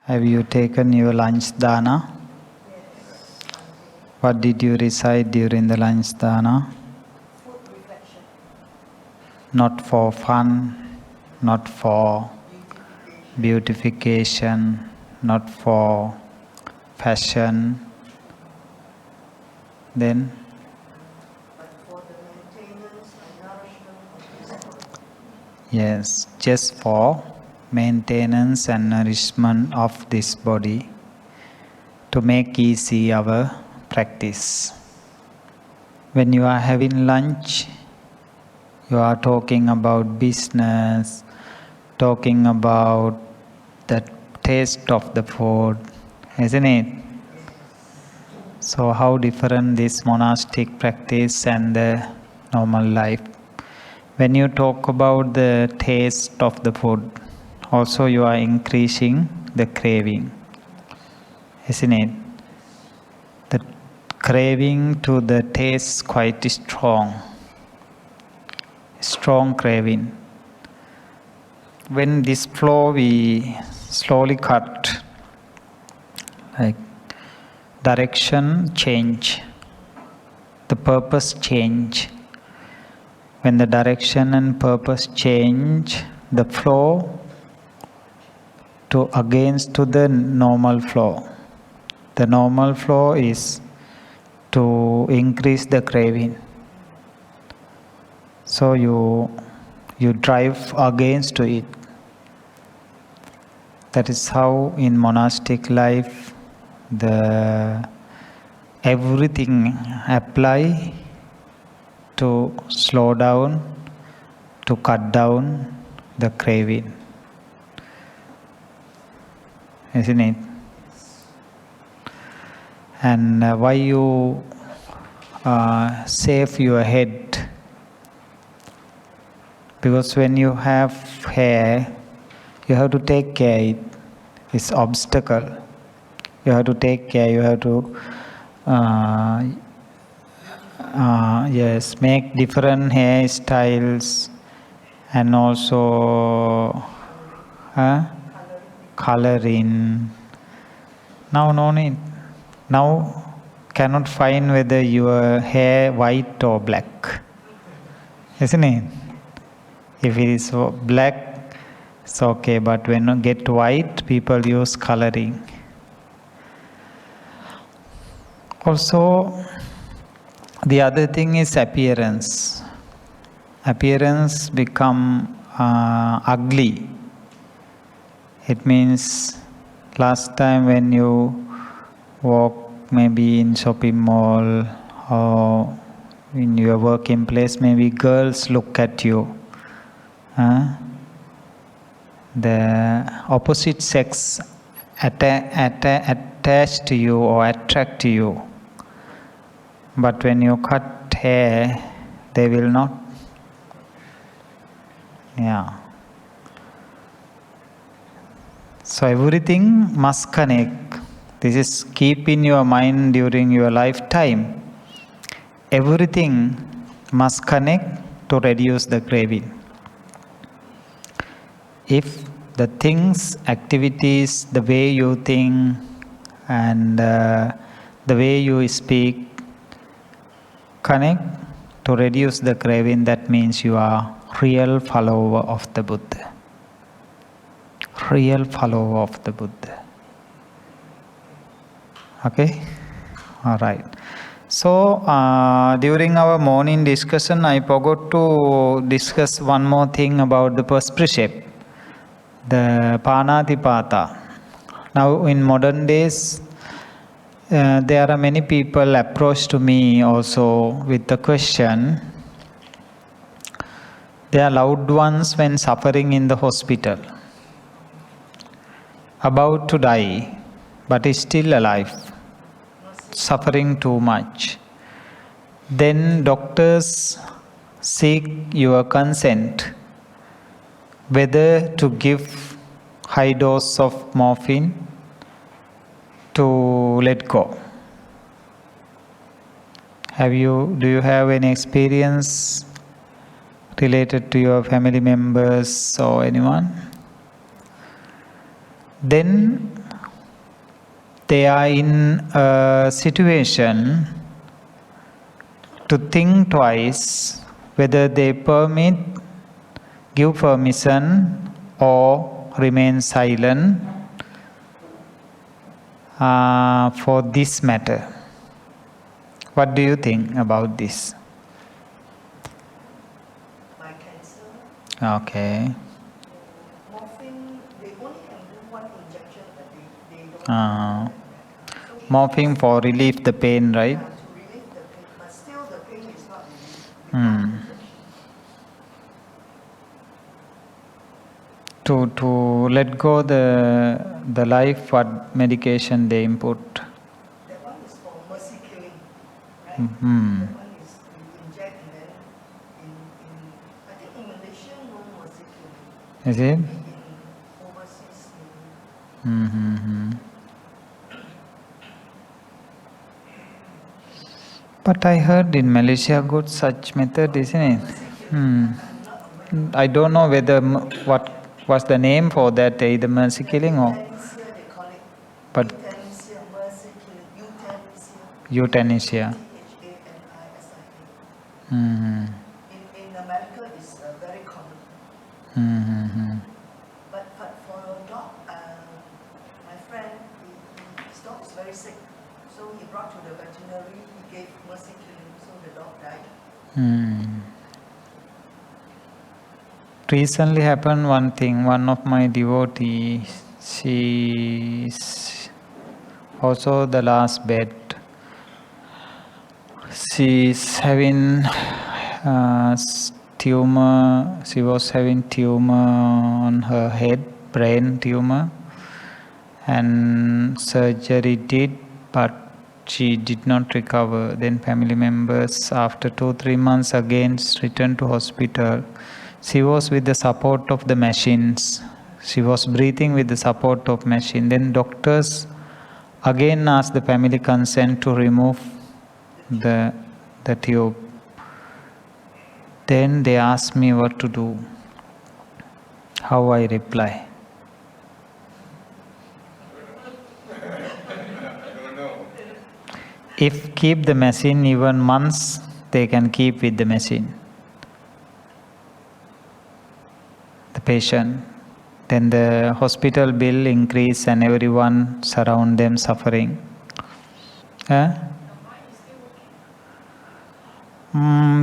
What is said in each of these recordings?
Have you taken your lunch dana? What did you recite during the lunch dana? Food reflection. Not for fun, not for beautification, not for fashion. Then? But for the maintenance and nourishment of this body. Yes, just for maintenance and nourishment of this body, to make easy our practice. When you are having lunch, you are talking about business, talking about the taste of the food, isn't it? So how different this monastic practice and the normal life? When you talk about the taste of the food, also you are increasing the craving, isn't it? The craving to the taste quite strong craving. When this flow we slowly cut, like direction change, the purpose change. When the direction and purpose change, the flow against to the normal flow. The normal flow is to increase the craving. So you drive against to it. That is how in monastic life everything apply to slow down, to cut down the craving. Isn't it? And why you save your head? Because when you have hair, you have to take care. It's obstacle. You have to take care. You have to make different hairstyles and also coloring. Now no need. Now cannot find whether your hair white or black, isn't it? If it is black, it's okay, but when you get white, people use coloring. Also, the other thing is appearance. Appearance become ugly. It means last time when you walk maybe in shopping mall or in your working place, maybe girls look at you. The opposite sex attach to you or attract to you. But when you cut hair, they will not. Yeah. So everything must connect. This is keep in your mind during your lifetime. Everything must connect to reduce the craving. If the things, activities, the way you think and the way you speak connect to reduce the craving, that means you are real follower of the Buddha. Real follower of the Buddha. Okay? Alright. So, during our morning discussion, I forgot to discuss one more thing about the first precept, the Panatipata. Now, in modern days, there are many people approach to me also with the question, their loved ones when suffering in the hospital, about to die, but is still alive, suffering too much. Then doctors seek your consent whether to give high dose of morphine to let go. Do you have any experience related to your family members or anyone? Then they are in a situation to think twice whether they give permission or remain silent for this matter. What do you think about this? My cancer, Okay. morphine, they only can do one injection, but they don't Uh, do so she Morphine has, for relieve the pain, right? to relieve the pain, but still the pain is not relieved without Hmm. injection. To let go the life, what medication they input? That one is for mercy killing, right? Hmm. That one is you inject and then in I think in Malaysia no mercy killing. Is it? Maybe in overseas maybe. Mm-hmm. But I heard in Malaysia good such method, isn't it? Hmm. I'm not aware. I don't know whether what's the name for that, either mercy killing or Euthanasia, they call it. but Euthanasia, mercy killing, euthanasia. euthanasia. Thanisia. Mm-hmm. In America, it's very common. Mm-hmm. But for a dog, my friend, his dog is very sick. So he brought to the veterinary, he gave mercy killing, so the dog died. Mm. Recently happened one thing. One of my devotees, she's also the last bed. She's having tumor. She was having tumor on her head, brain tumor, and surgery did, but she did not recover. Then family members, after 2-3 months, again returned to hospital. She was with the support of the machines. She was breathing with the support of machine. Then doctors again asked the family consent to remove the tube. Then they asked me what to do. How I reply? If keep the machine even months, they can keep with the machine. The patient. Then the hospital bill increase and everyone surround them suffering.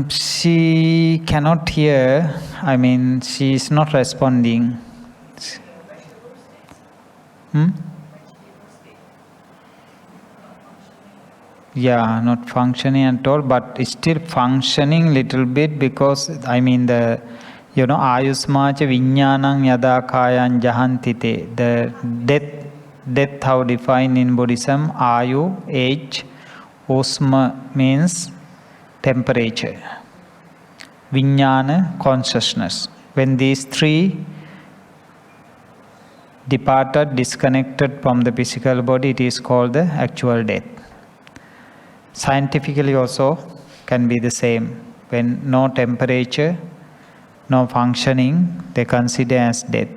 She cannot hear. I mean, she is not responding. Yeah, not functioning at all, but still functioning little bit because I mean ayusmacha viññānaṁ yada kāyaṁ jahantite. The death how defined in Buddhism, ayu, age, usma means temperature, viññāna, consciousness. When these three departed, disconnected from the physical body, it is called the actual death. Scientifically also can be the same. When no temperature, no functioning, they consider as death.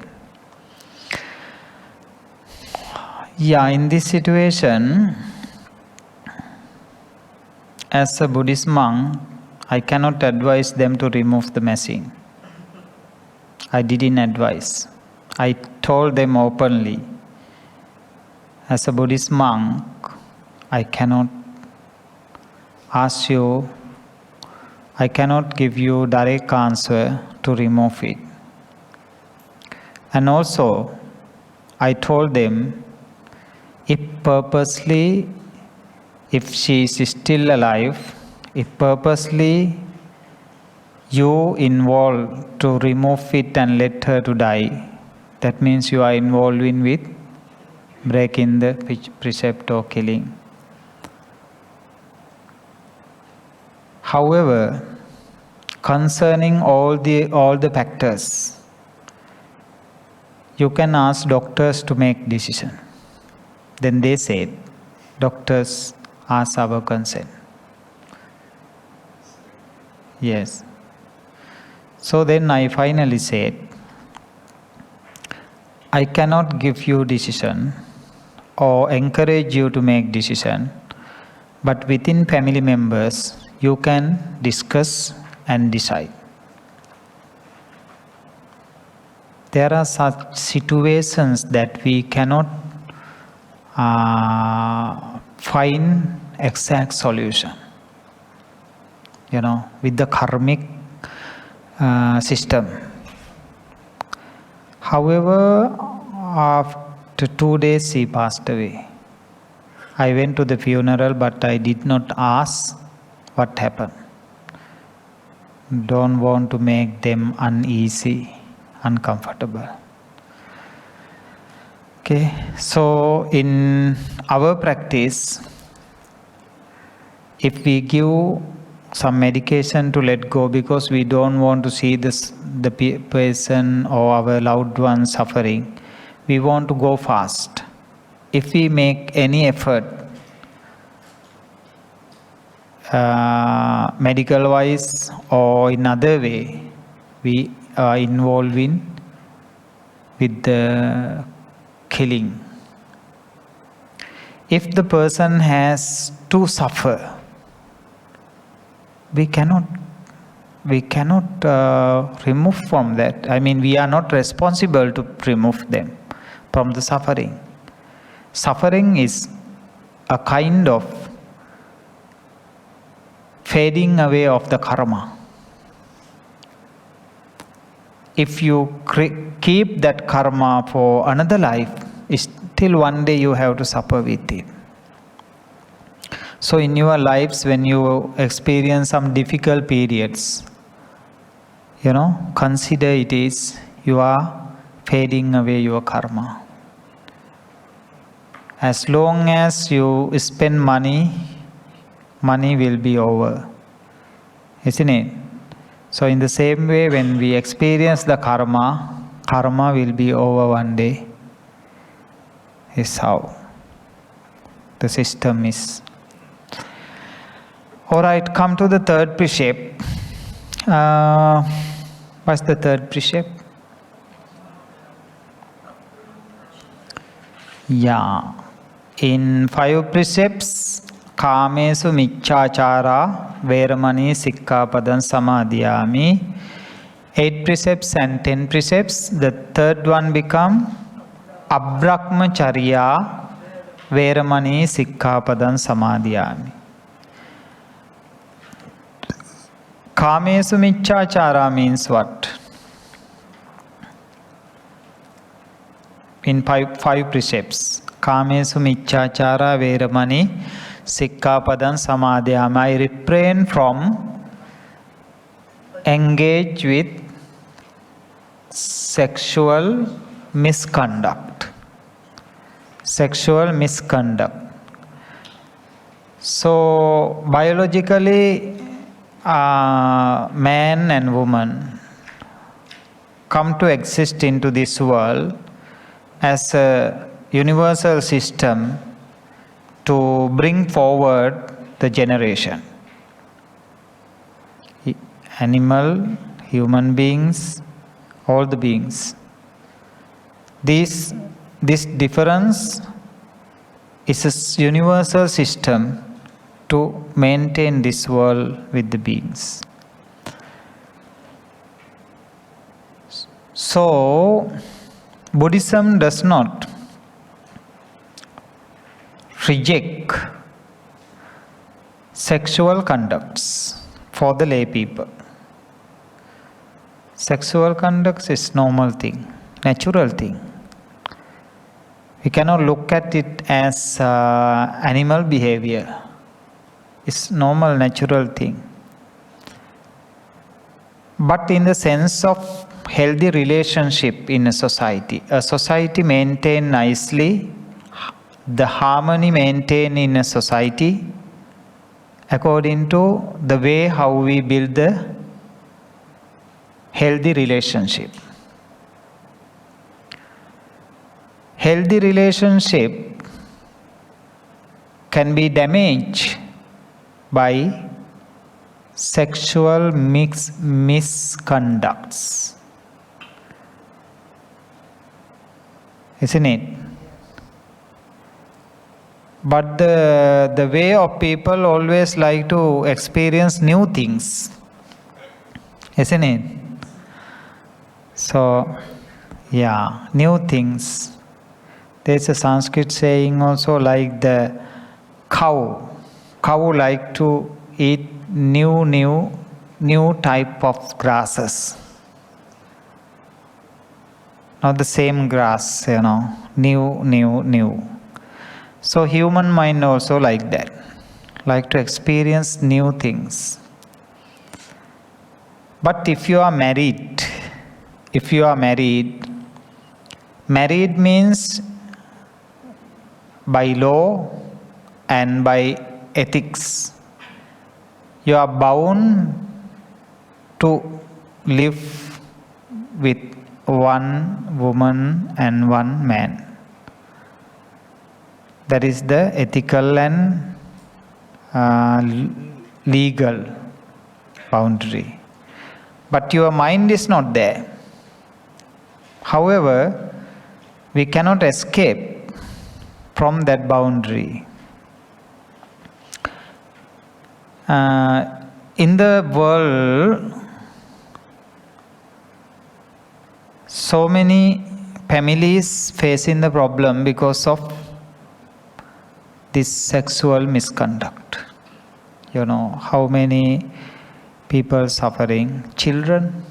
Yeah, in this situation, as a Buddhist monk, I cannot advise them to remove the machine. I didn't advise. I told them openly, as a Buddhist monk, I cannot ask you, I cannot give you direct answer to remove it. And also, I told them, if she is still alive, if purposely you involve to remove it and let her to die, that means you are involving with breaking the precept or killing. However, concerning all the factors, you can ask doctors to make decision. Then they said, doctors ask our consent. Yes. So then I finally said, I cannot give you decision. or encourage you to make decision, but within family members you can discuss and decide. There are such situations that we cannot find exact solution, with the karmic system. However, after 2 days he passed away. I went to the funeral, but I did not ask what happened. Don't want to make them uneasy, uncomfortable. Okay, so in our practice, if we give some medication to let go because we don't want to see the person or our loved one suffering, we want to go fast. If we make any effort, medical wise or in other way, we are involving with the killing. If the person has to suffer, we cannot remove from that. I mean, we are not responsible to remove them from the suffering. Suffering is a kind of fading away of the karma. If you keep that karma for another life, still one day you have to suffer with it. So in your lives, when you experience some difficult periods, consider it is you are fading away your karma. As long as you spend money will be over, isn't it? So in the same way, when we experience the karma will be over one day. Is how the system is. Alright, come to the third precept. What's the third precept? Yeah. In 5 precepts, Kamesu Michachara, Veramani, Sikkhapadam, Samadiyami. 8 precepts and 10 precepts. The third one become Abrahmacariya, veramani, sikkhapadam, samadiyami. Kamesu michachara means what? In 5 precepts. Kamesu michachara, veramani, sikkhapadam, samadiyami. I refrain from engage with sexual misconduct. So biologically, man and woman come to exist into this world as a universal system to bring forward the generation. Animal, human beings, all the beings. This difference is a universal system to maintain this world with the beings. So, Buddhism does not reject sexual conducts for the lay people. Sexual conduct is normal thing, natural thing. We cannot look at it as animal behavior. It's normal, natural thing. But in the sense of healthy relationship in a society maintained nicely, the harmony maintained in a society according to the way how we build the healthy relationship. Healthy relationship can be damaged by sexual misconducts. Isn't it? But the way of people always like to experience new things, isn't it? So, yeah, new things. There's a Sanskrit saying also like the cow. Cow like to eat new type of grasses. Not the same grass, new. So human mind also like that, like to experience new things. But if you are married, married means by law and by ethics, you are bound to live with one woman and one man. That is the ethical and legal boundary. But your mind is not there. However, we cannot escape from that boundary. In the world, so many families facing the problem because of this sexual misconduct. How many people suffering? Children?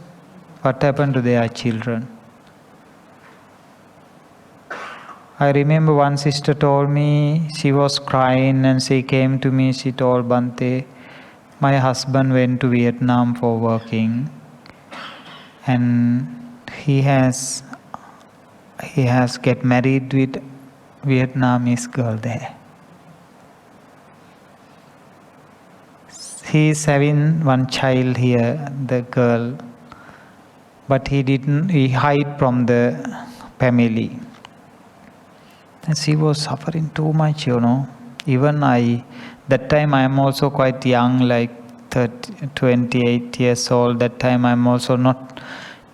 What happened to their children? I remember one sister told me, she was crying and she came to me, she told, Bhante, my husband went to Vietnam for working and he has get married with Vietnamese girl there. He is having one child here, the girl, but he hid from the family. And she was suffering too much, Even that time I am also quite young, like 28 years old. That time I am also not,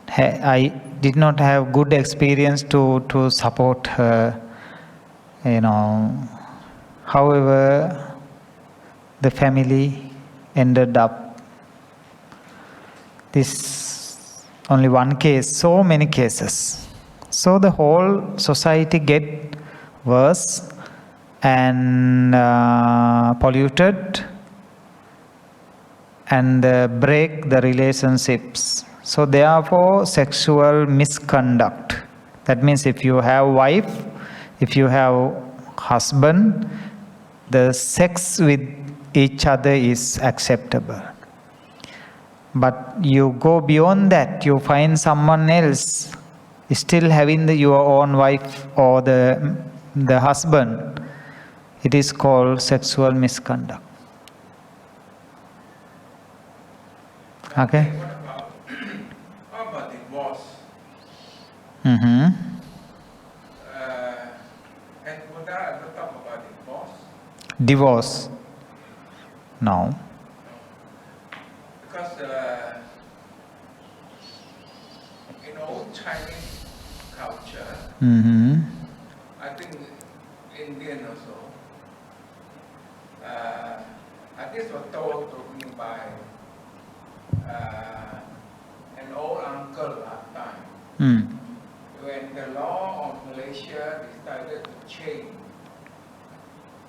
I did not have good experience to support her, However, the family ended up. This only one case, so many cases. So the whole society get worse and polluted and break the relationships. So therefore, sexual misconduct. That means if you have wife, if you have husband, the sex with each other is acceptable. But you go beyond that, you find someone else still having your own wife or the husband. It is called sexual misconduct. Okay? How about divorce? Mm-hmm. And Buddha ever talk about divorce? Divorce? No. Because in old Chinese culture, Mm-hmm. I think Indian also, this was told to me by an old uncle last time. Mm. When the law of Malaysia decided to change,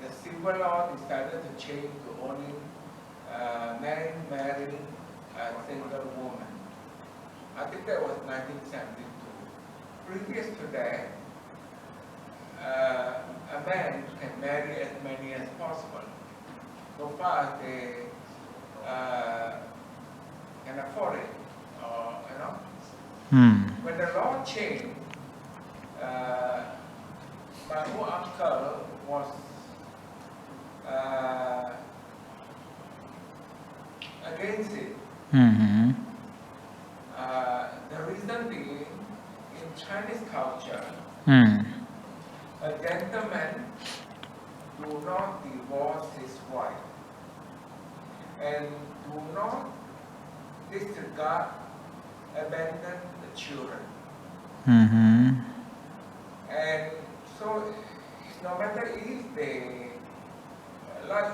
the civil law decided to change to only men marrying a single woman. I think that was 1972. Previous to that, a man can marry as many as possible, so far as they can afford it, When the law changed, my old uncle was against it. Mm-hmm. The reason being, in Chinese culture, Mm. a gentleman do not divorce his wife and do not disregard, abandon the children. Mm-hmm. And so, no matter if they like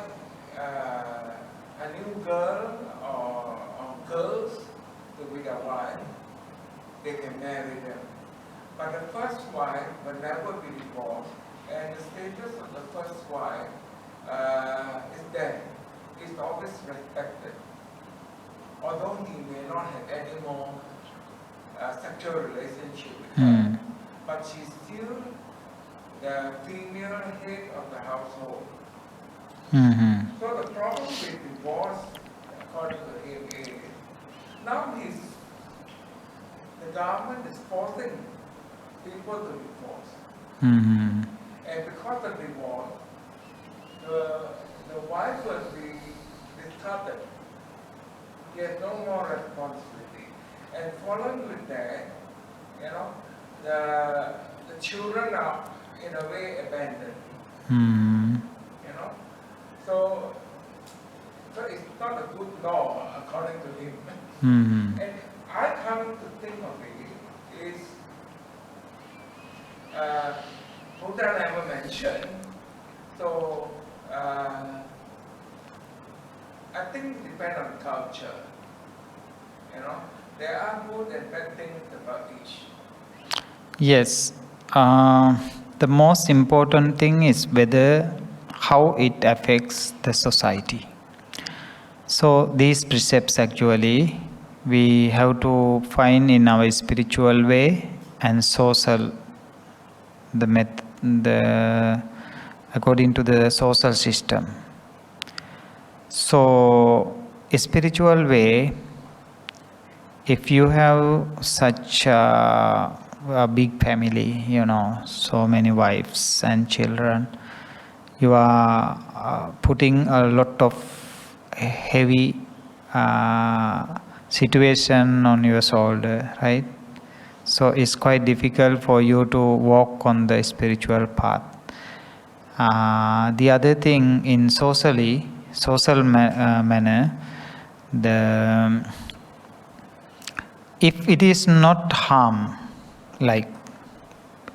a new girl or girls to be a wife, they can marry them. But the first wife will never be divorced, and the status of the first wife is dead. Is always respected. Although he may not have any more sexual relationship with her, but she's still the female head of the household. So the problem with divorce, according to him, is now the government is forcing people to divorce. And because of divorce, the wife will be discarded. He has no more responsibility. And following with that, the children are in a way abandoned. So it's not a good law according to him. And I come to think of it is Buddha never mentioned. So I think it depends on culture. There are good and bad things about each. Yes. The most important thing is how it affects the society. So these precepts actually we have to find in our spiritual way and social, according to the social system. So a spiritual way, if you have such a big family, so many wives and children, you are putting a lot of heavy situation on your shoulder, right? So it's quite difficult for you to walk on the spiritual path. The other thing in social manner, if it is not harm, like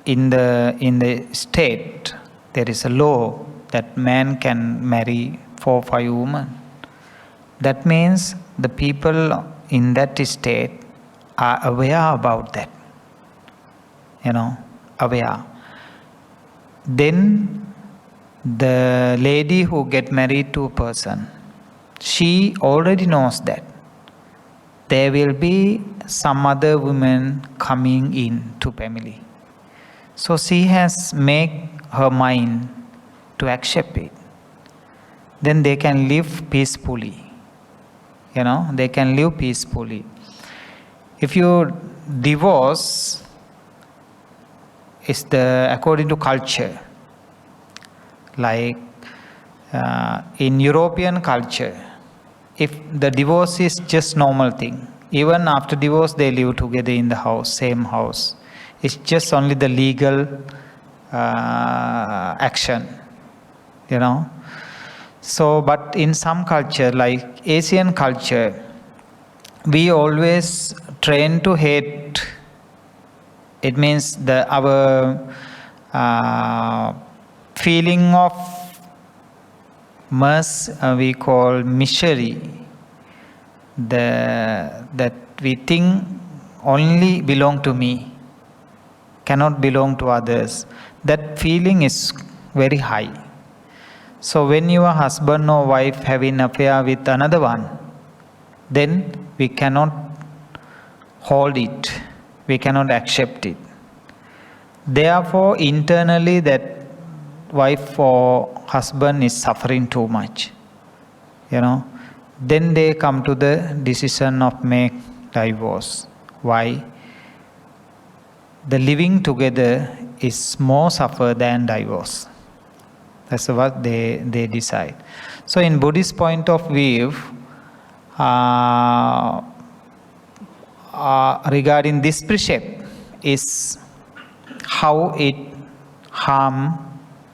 in the state there is a law that man can marry 4 or 5 women. That means the people in that state are aware about that, aware. Then the lady who get married to a person, she already knows that there will be some other women coming in to family. So she has made her mind to accept it. Then they can live peacefully. They can live peacefully. If you divorce, it's according to culture. Like in European culture, if the divorce is just normal thing, even after divorce they live together in the house, same house. It's just only the legal action, So, but in some culture, like Asian culture, we always train to hate. It means our feeling of we call misery, that we think only belong to me, cannot belong to others. That feeling is very high. So when your husband or wife having affair with another one, then we cannot hold it, we cannot accept it. Therefore, internally that wife or husband is suffering too much, Then they come to the decision of make divorce. Why? The living together is more suffer than divorce. That's what they decide. So in Buddhist point of view, regarding this precept is how it harm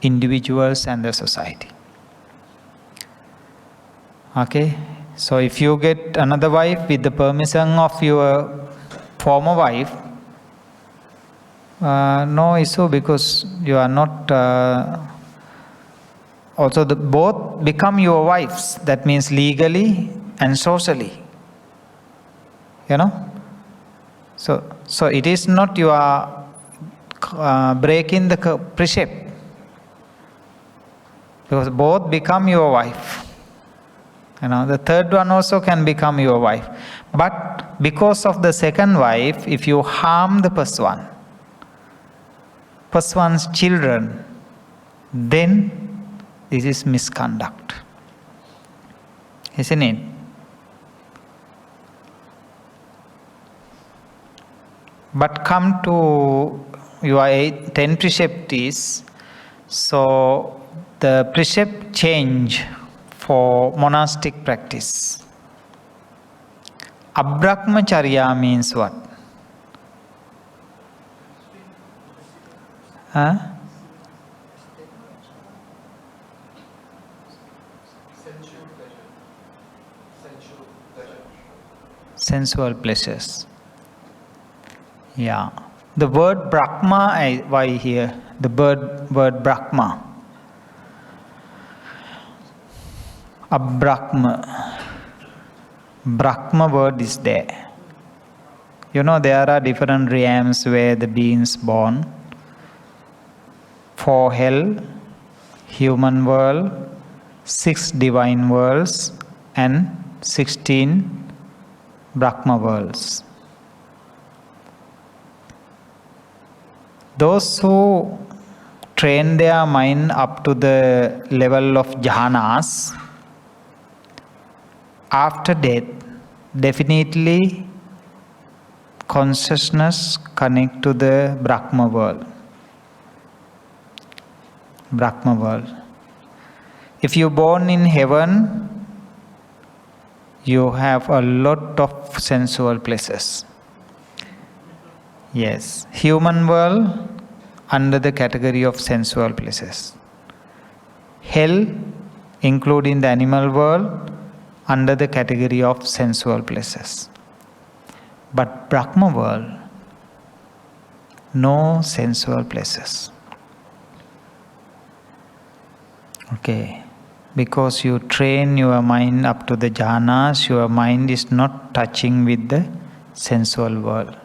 individuals and the society. Okay, so if you get another wife with the permission of your former wife, no issue, because you are not Also both become your wives. That means legally and socially. You know? So it is not you are breaking the precept. Because both become your wife. You know, the third one also can become your wife. But because of the second wife, if you harm the first one's children, then this is misconduct. Isn't it? But come to your 10 precept is, so the precept change for monastic practice. Abrahmacariya means what? Huh? Sensual pleasures. Yeah. The word Brahma, why here? The word Brahma. Abrahma. Brahma word is there. You know, there are different realms where the beings born. 4 hell, human world, 6 divine worlds, and 16 Brahma worlds. Those who train their mind up to the level of jhanas, after death, definitely consciousness connect to the Brahma world. Brahma world. If you're born in heaven, you have a lot of sensual pleasures. Yes, human world under the category of sensual pleasures. Hell, including the animal world, under the category of sensual pleasures. But Brahma world, no sensual pleasures. Okay, because you train your mind up to the jhanas, your mind is not touching with the sensual world.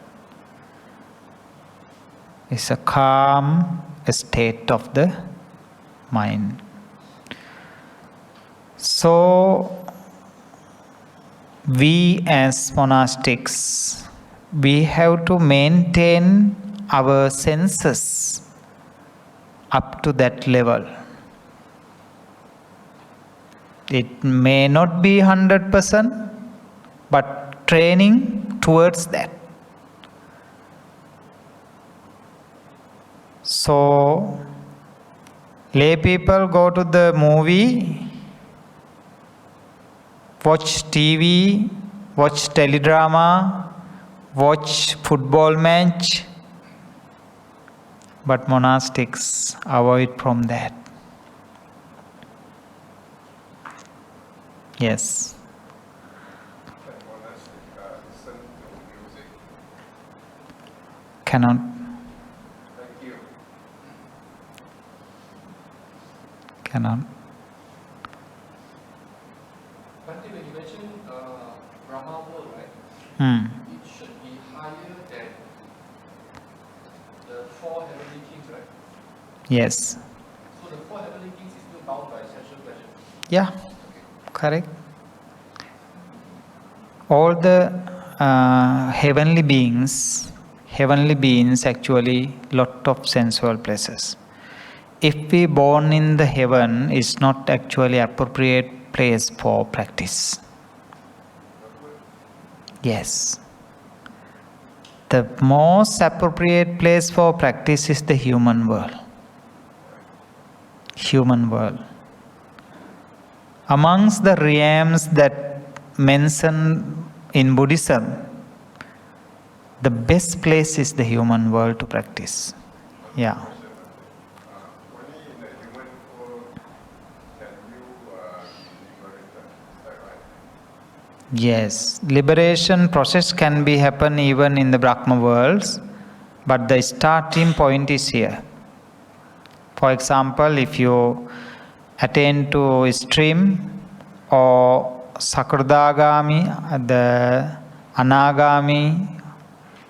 It's a calm state of the mind. So, we as monastics, we have to maintain our senses up to that level. It may not be 100%, but training towards that. So, lay people go to the movie, watch TV, watch teledrama, watch football match, but monastics avoid from that. Yes. Listen to music. Cannot. Thank you. Cannot. Bhante, when you mentioned Brahma world, right? It should be higher than the 4 heavenly kings, right? Yes. So the 4 heavenly kings is still bound by sensual pleasure. Yeah. Correct. All the heavenly beings actually lot of sensual pleasures. If we born in the heaven, is not actually appropriate place for practice. Yes. The most appropriate place for practice is the human world. Human world. Amongst the realms that mentioned in Buddhism, the best place is the human world to practice. Yeah. Only in the human world can you be liberated. Is that right? Yes. Liberation process can be happen even in the Brahma worlds, but the starting point is here. For example, if you attain to stream or sakradagami, the anagami,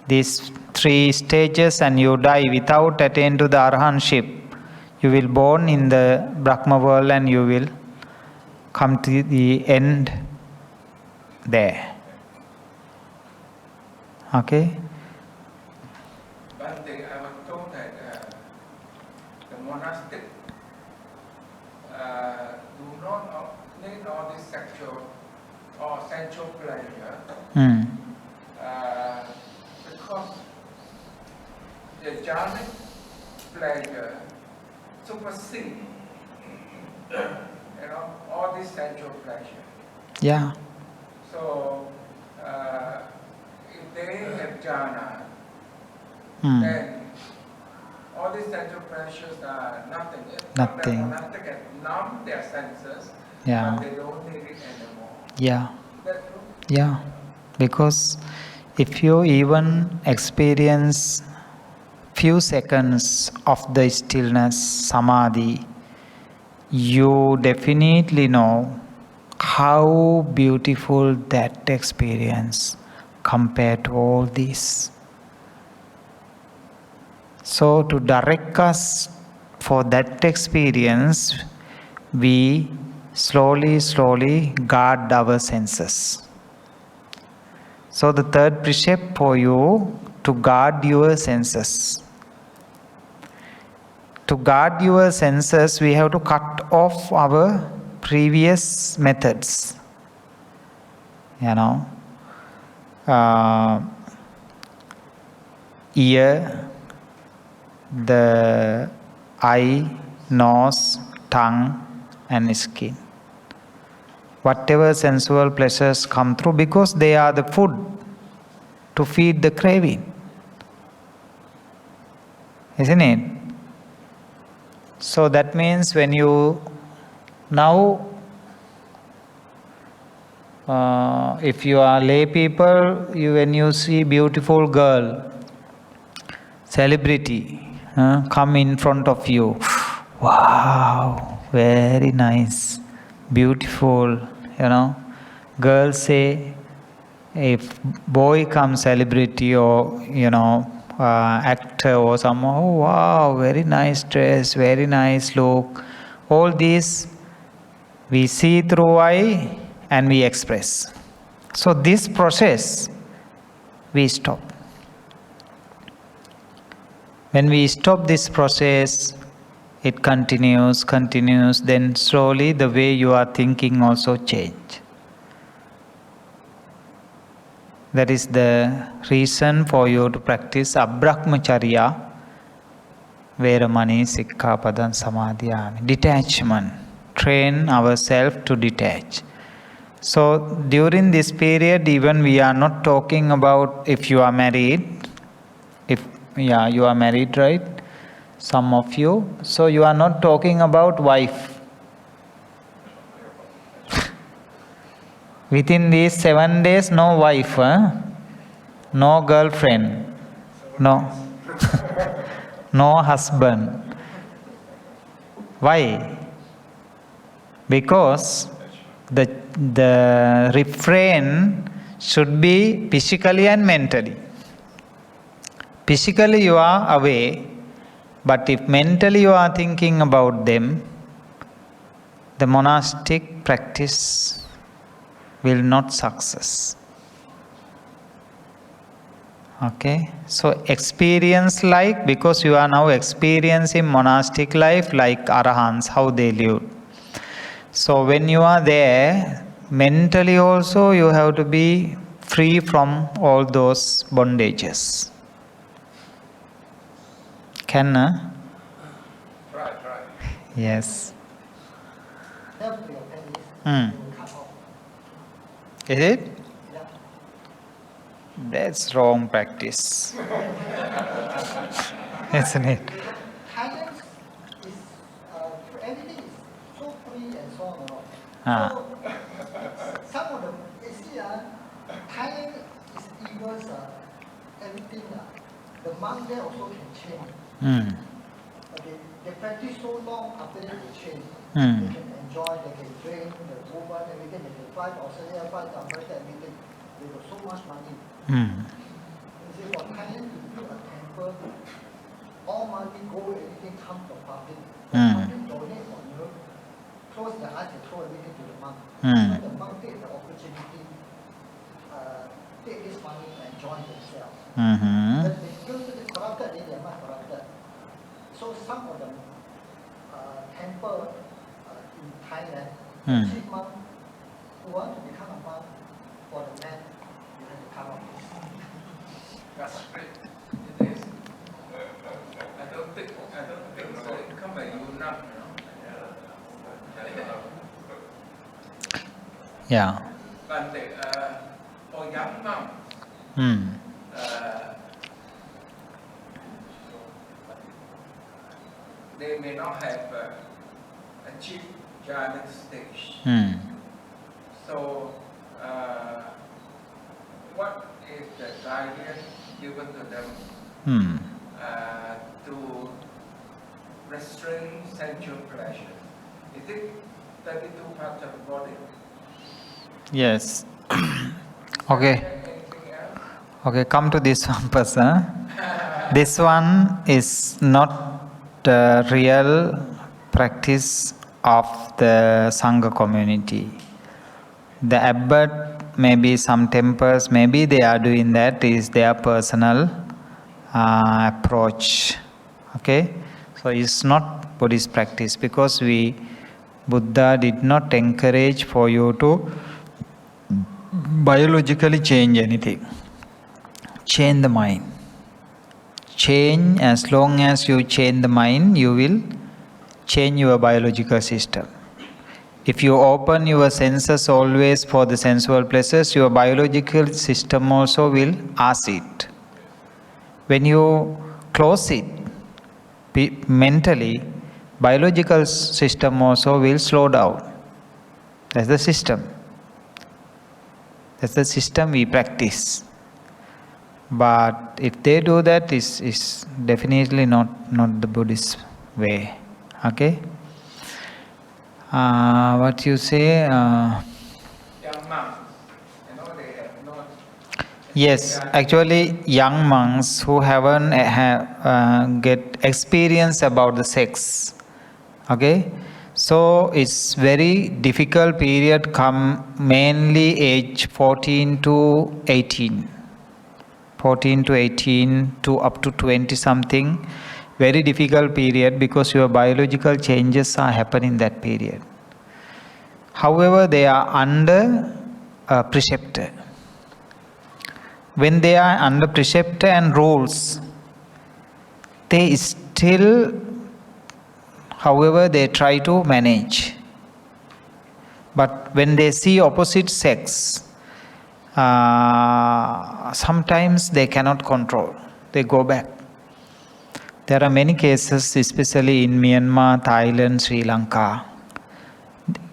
these 3 stages, and you die without attain to the arhanship, you will born in the Brahma world and you will come to the end there. Okay? One thing I was told that the monastic do not need all this sexual or sensual pleasure because the jhanic pleasure supersedes all this sensual pleasure. Yeah. So if they have jhana, then all these sensual pleasures are nothing. It's not that Nothing. monastic can numb their senses, Yeah. but they don't need it anymore. Yeah. Is that true? Yeah. Because if you even experience few seconds of the stillness, samadhi, you definitely know how beautiful that experience compared to all this. So to direct us for that experience, we slowly guard our senses. So the third precept for you, to guard your senses. To guard your senses, we have to cut off our previous methods. Ear, the eye, nose, tongue, and skin. Whatever sensual pleasures come through, because they are the food to feed the craving. Isn't it? So that means when you now, if you are lay people, when you see beautiful girl, celebrity, come in front of you, wow, very nice, beautiful, girls say, if boy comes celebrity or actor or someone, oh wow, very nice dress, very nice look, all these we see through eye and we express. So this process we stop. When we stop this process, it continues, then slowly the way you are thinking also change. That is the reason for you to practice Abrahmacariya, veramani, sikkhapadam, samadiyami. Detachment. Train ourselves to detach. So during this period, even we are not talking about if you are married. You are married, right? Some of you. So you are not talking about wife. Within these 7 days, no wife, no girlfriend, no, no husband. Why? Because the refrain should be physically and mentally. Physically you are away, but if mentally you are thinking about them, the monastic practice will not success. Okay, so experience because you are now experiencing monastic life like Arahants, how they live. So when you are there, mentally also you have to be free from all those bondages. Can? Right. Yes. Mm. Is it? That's wrong practice. Isn't it? Thailand is everything is so free and so on and on. Ah. So some of the Thailand is even everything. The monk there also can change. they practice so long, after that they change. Mm. They can enjoy, they can drink, the woman, everything, they can fly to Australia, fly to America, everything. They got so much money. Mm. You see, for Thailand, to build a temple, all money, gold, everything come from public. Public donate or close the eyes and throw everything to the monk. So the monk take the opportunity, take this money and enjoy themselves. But because it is corrupted, they are not corrupted. So some of the temple in Thailand, chief monk who want to become a monk for the man, you have to come up with. That's great. It is. I don't think so. It come by you not, Yeah. Bhante, for young monks, they may not have achieved jhana stage. So, what is the guidance given to them to restrain sensual pleasure? Is it 32 parts of the body? Yes. Okay. Anything else? Okay, come to this one person. This one is not the real practice of the Sangha community. The abbot, maybe some temples, maybe they are doing that, is their personal approach. Okay, so it's not Buddhist practice, because Buddha did not encourage for you to biologically change anything. Change the mind. Change, as long as you change the mind, you will change your biological system. If you open your senses always for the sensual pleasures, your biological system also will ask it. When you close it mentally, biological system also will slow down. That's the system. That's the system we practice. But if they do that, is definitely not the Buddhist way. Okay? What you say? Young monks, they have not. Yes, actually, young monks who haven't get experience about the sex. Okay, so it's very difficult period. Come mainly age 14 to 18. 14 to 18 to up to 20 something, very difficult period, because your biological changes are happening that period. However, they are under preceptor. When they are under preceptor and rules, they still, however, they try to manage. But when they see opposite sex, sometimes they cannot control. They go back. There are many cases, especially in Myanmar, Thailand, Sri Lanka.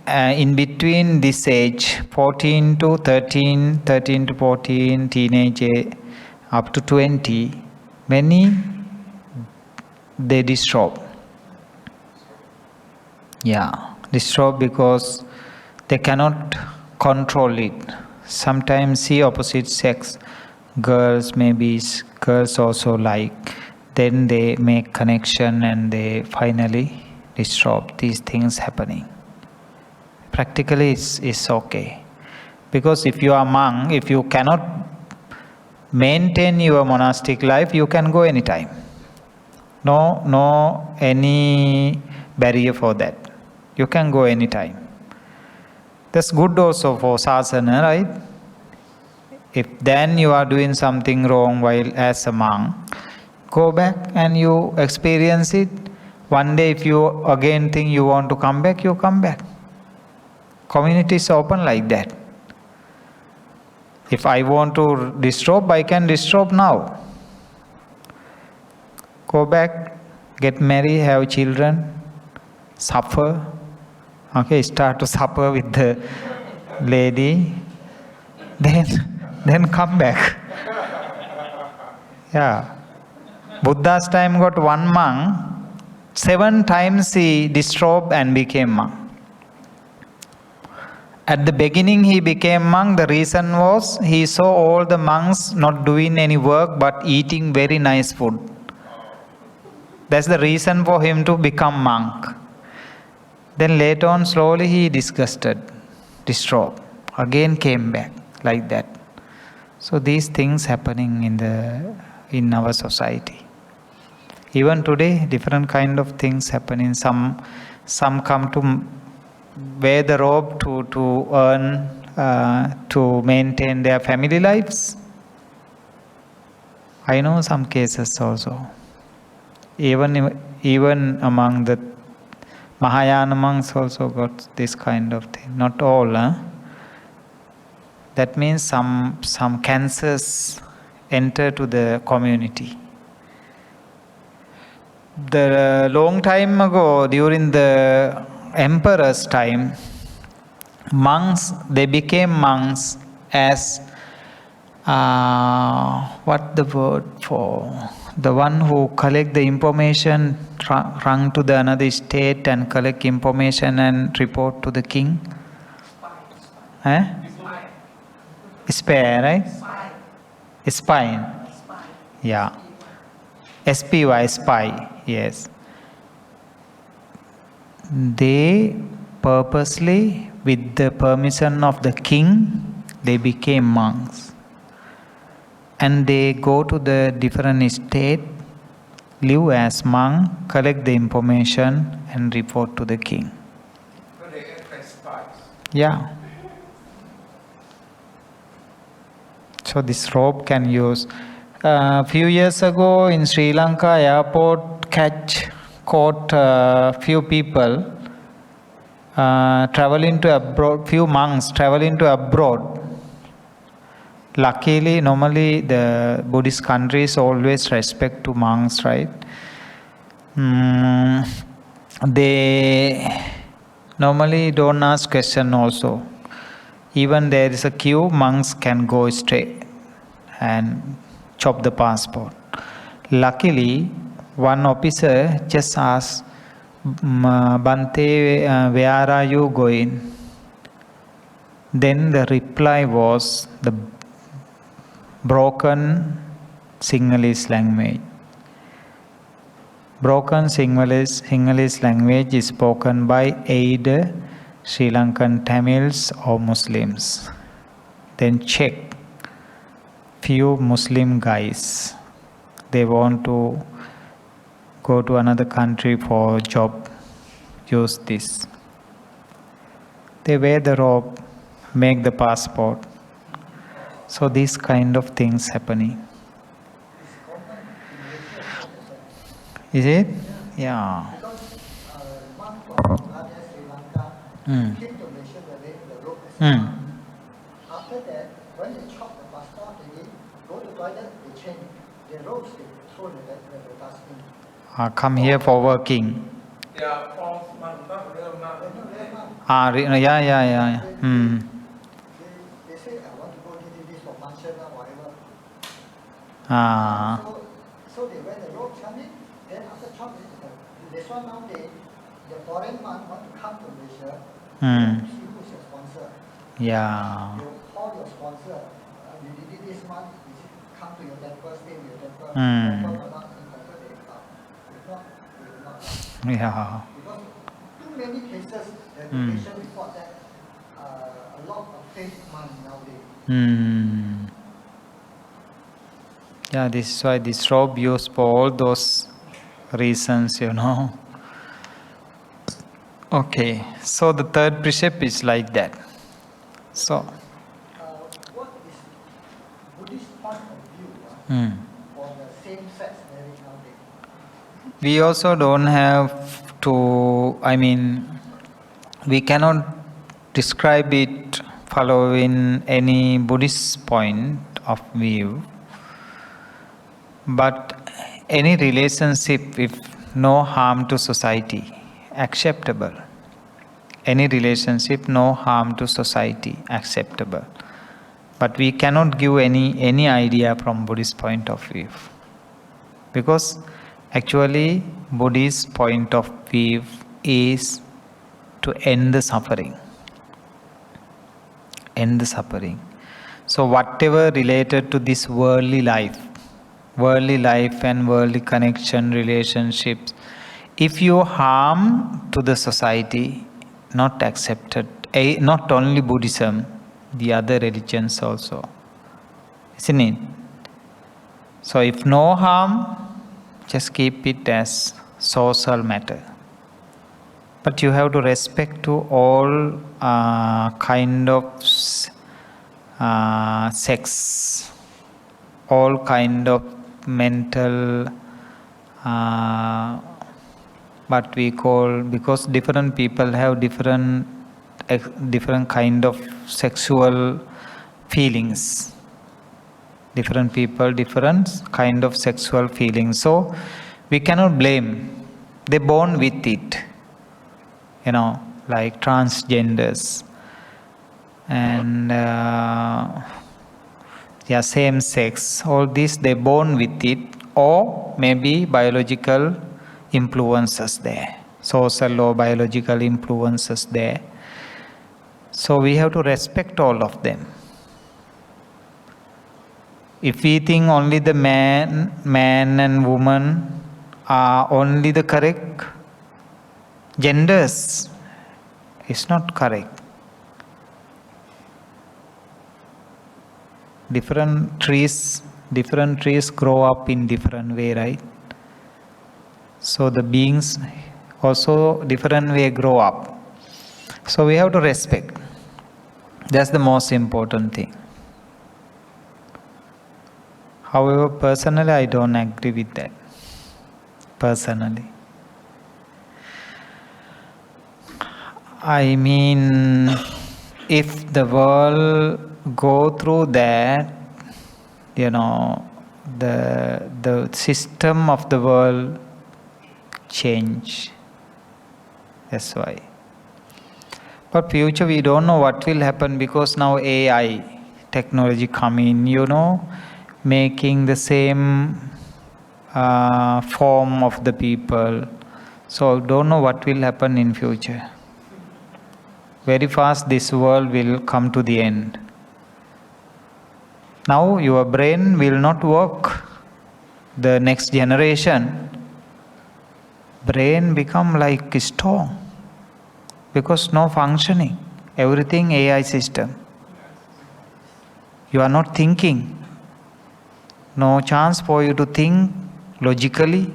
In between this age, 14 to 13, 13 to 14, teenage up to 20, many, they disrobe. Yeah, disrobe because they cannot control it. Sometimes see opposite sex, girls, maybe girls also like, then they make connection and they finally disrobe. These things happening. Practically it's okay. Because if you are monk, if you cannot maintain your monastic life, you can go anytime. No any barrier for that. You can go anytime. That's good also for sasana, right? If then you are doing something wrong while as a monk, go back and you experience it. One day if you again think you want to come back, you come back. Community is open like that. If I want to disrobe, I can disrobe now. Go back, get married, have children, suffer. Okay, start to suffer with the lady, then come back. Yeah. Buddha's time got one monk, 7 times he disrobed and became monk. At the beginning he became monk, the reason was he saw all the monks not doing any work but eating very nice food. That's the reason for him to become monk. Then later on slowly he disgusted, disrobed, again came back like that. So these things happening in our society. Even today different kind of things happening. Some come to wear the robe to earn, to maintain their family lives. I know some cases also. Even among the Mahayana monks also got this kind of thing. Not all. That means some cancers enter to the community. The long time ago, during the emperor's time, monks, they became monks as what the word for the one who collect the information, run to the another state and collect information and report to the king. Spy, right? Spy. Yeah. SPY, spy. Yes. They purposely, with the permission of the king, they became monks. And they go to the different state, live as monk, collect the information and report to the king. So they act as spies. Yeah. So this robe can use. A few years ago in Sri Lanka airport caught few people traveling to abroad, few monks traveling to abroad. Luckily, normally the Buddhist countries always respect to monks, right? They normally don't ask question also. Even there is a queue, monks can go straight and chop the passport. Luckily, one officer just asked, Bhante, where are you going? Then the reply was the broken Sinhalese language. Broken Sinhalese language is spoken by either Sri Lankan Tamils or Muslims. Then check. Few Muslim guys, they want to go to another country for job, use this. They wear the robe, make the passport. So these kind of things happening. Is it? Yeah. Because monk from Sri Lanka came to Malaysia wearing the robe as monk. After that, when they chop the passport, they go to toilet, they change. Their robes, they throw in the dustbin. Come here for working. They are false monks, not real monks. They're not real monk. Yeah. They say, I want to go do this for function or whatever. So they wear the robes, come in, then after chopping, this one now, the foreign monk want to come to Malaysia, see who's your sponsor. Yeah. You call your sponsor, you did this month, come to your temple, stay in your temple, temple or not, in temple they come. If not, they will not come. Yeah. Because too many cases, the patient report that a lot of fake money nowadays. Yeah, this is why this robe used for all those reasons, Okay, so the third precept is like that. So, what is Buddhist point of view for the same-sex marriage nowadays? we also don't have to, we cannot describe it following any Buddhist point of view. But any relationship with no harm to society, acceptable. Any relationship, no harm to society, acceptable. But we cannot give any idea from Buddhist point of view. Because actually Buddhist point of view is to end the suffering. End the suffering. So whatever related to this worldly life and worldly connection, relationships, if you harm to the society, not accepted. Not only Buddhism, the other religions also. Isn't it? So if no harm, just keep it as social matter. But you have to respect to all kind of sex, all kind of mental, what we call, because different people have different kind of sexual feelings. Different people, different kind of sexual feelings. So we cannot blame. They're born with it. Like transgenders and same sex. All this, they're born with it, or maybe biological influences there, social or biological influences there. So we have to respect all of them. If we think only the man and woman are only the correct genders, it's not correct. Different trees grow up in different way, right? So the beings also different way grow up. So we have to respect. That's the most important thing. However, personally, I don't agree with that. Personally. I mean, if the world go through that, the system of the world change. That's why. But future, we don't know what will happen, because now AI technology come in, making the same form of the people. So don't know what will happen in future. Very fast this world will come to the end. Now your brain will not work. The next generation, brain become like stone, because no functioning. Everything AI system. You are not thinking. No chance for you to think logically.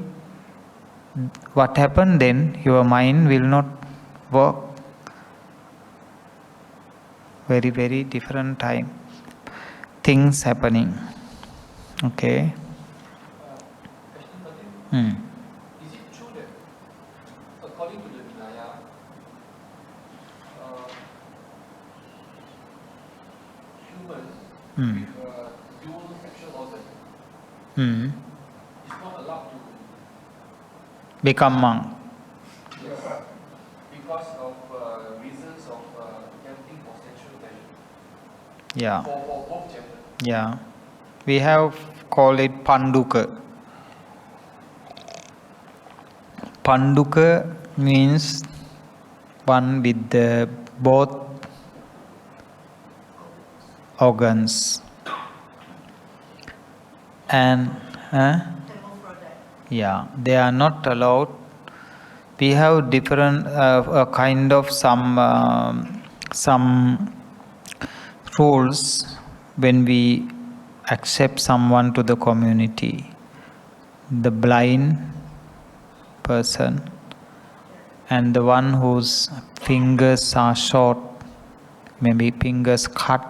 What happened then? Your mind will not work. Very, very different time. Things happening. Okay. Is it true that, according to the Vinaya, humans with dual sexual organ is not allowed to Become monk. because of reasons of tempting for sexual pleasure? Yeah. For both genders. Yeah. We have called it Panduka. Panduka means one with the both organs. And yeah, they are not allowed. We have different kind of some rules when we accept someone to the community. The blind person and the one whose fingers are short, maybe fingers cut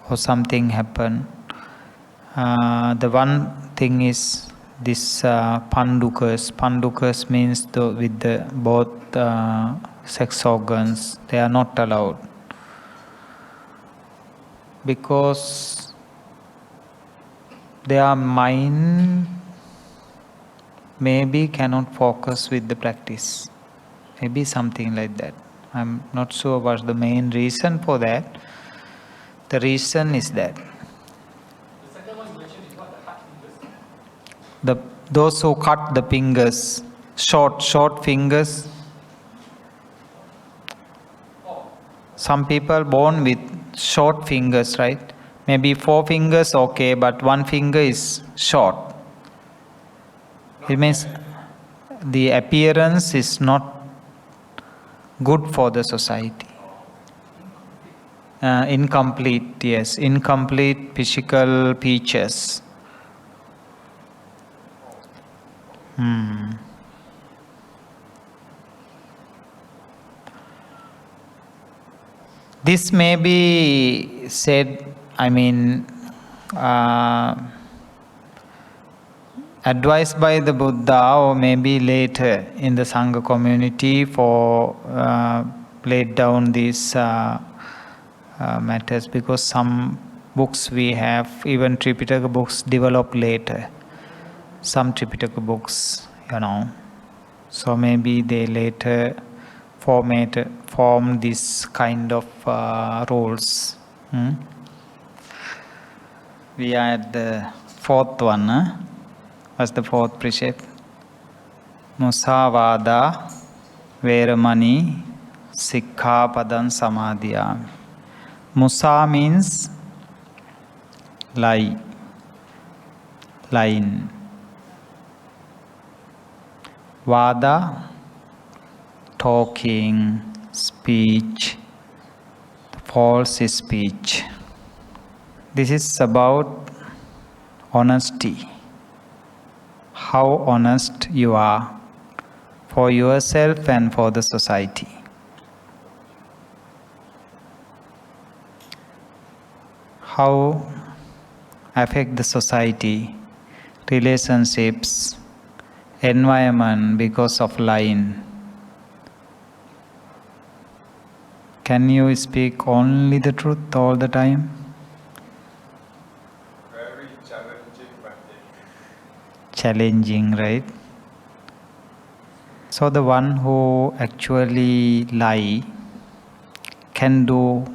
or something happen. The one thing is this pandukas. Pandukas means with the both sex organs. They are not allowed, because their mind maybe cannot focus with the practice. Maybe something like that. I'm not sure what's the main reason for that. The reason is that The second one you mentioned is what, the heart fingers? those who cut the fingers short fingers. Some people born with short fingers, right? Maybe 4 fingers okay, but 1 finger is short. It means the appearance is not good for the society. Incomplete, yes, incomplete physical features. This may be said, advised by the Buddha, or maybe later in the Sangha community for laid down these matters, because some books we have, even Tripitaka books, developed later. Some Tripitaka books, so maybe they later form this kind of rules. We are at the 4th one. What's the 4th precept? Musavada, veramani, sikkhapadam, samadiyami. Musa means lying. Vada, talking, speech, false speech. This is about honesty. How honest you are for yourself and for the society. How affect the society, relationships, environment because of lying. Can you speak only the truth all the time? Very challenging, Bhante. Challenging, right? So the one who actually lie can do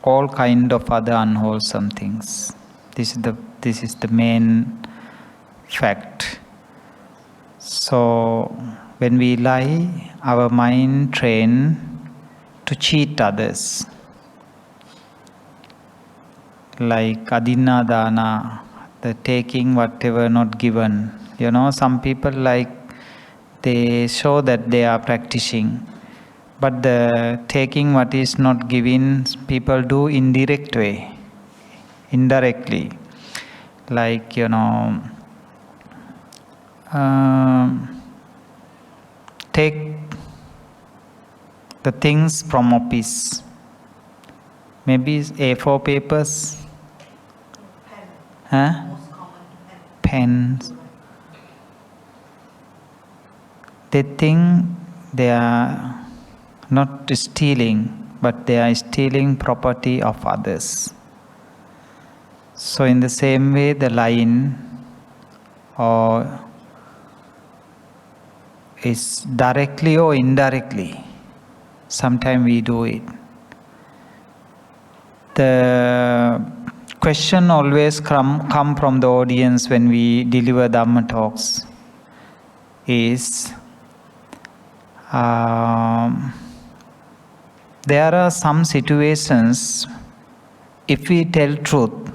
all kind of other unwholesome things. This is the main fact. So when we lie, our mind train to cheat others. Like Adinnadana, the taking whatever not given. Some people they show that they are practicing, but the taking what is not given, people do indirect way, indirectly. Like, take the things from office. Maybe A4 papers. Pen. Most common pen. Pens. They think they are not stealing, but they are stealing property of others. So in the same way, the lying is directly or indirectly. Sometimes we do it. The question always come from the audience when we deliver Dhamma talks is, there are some situations, if we tell truth,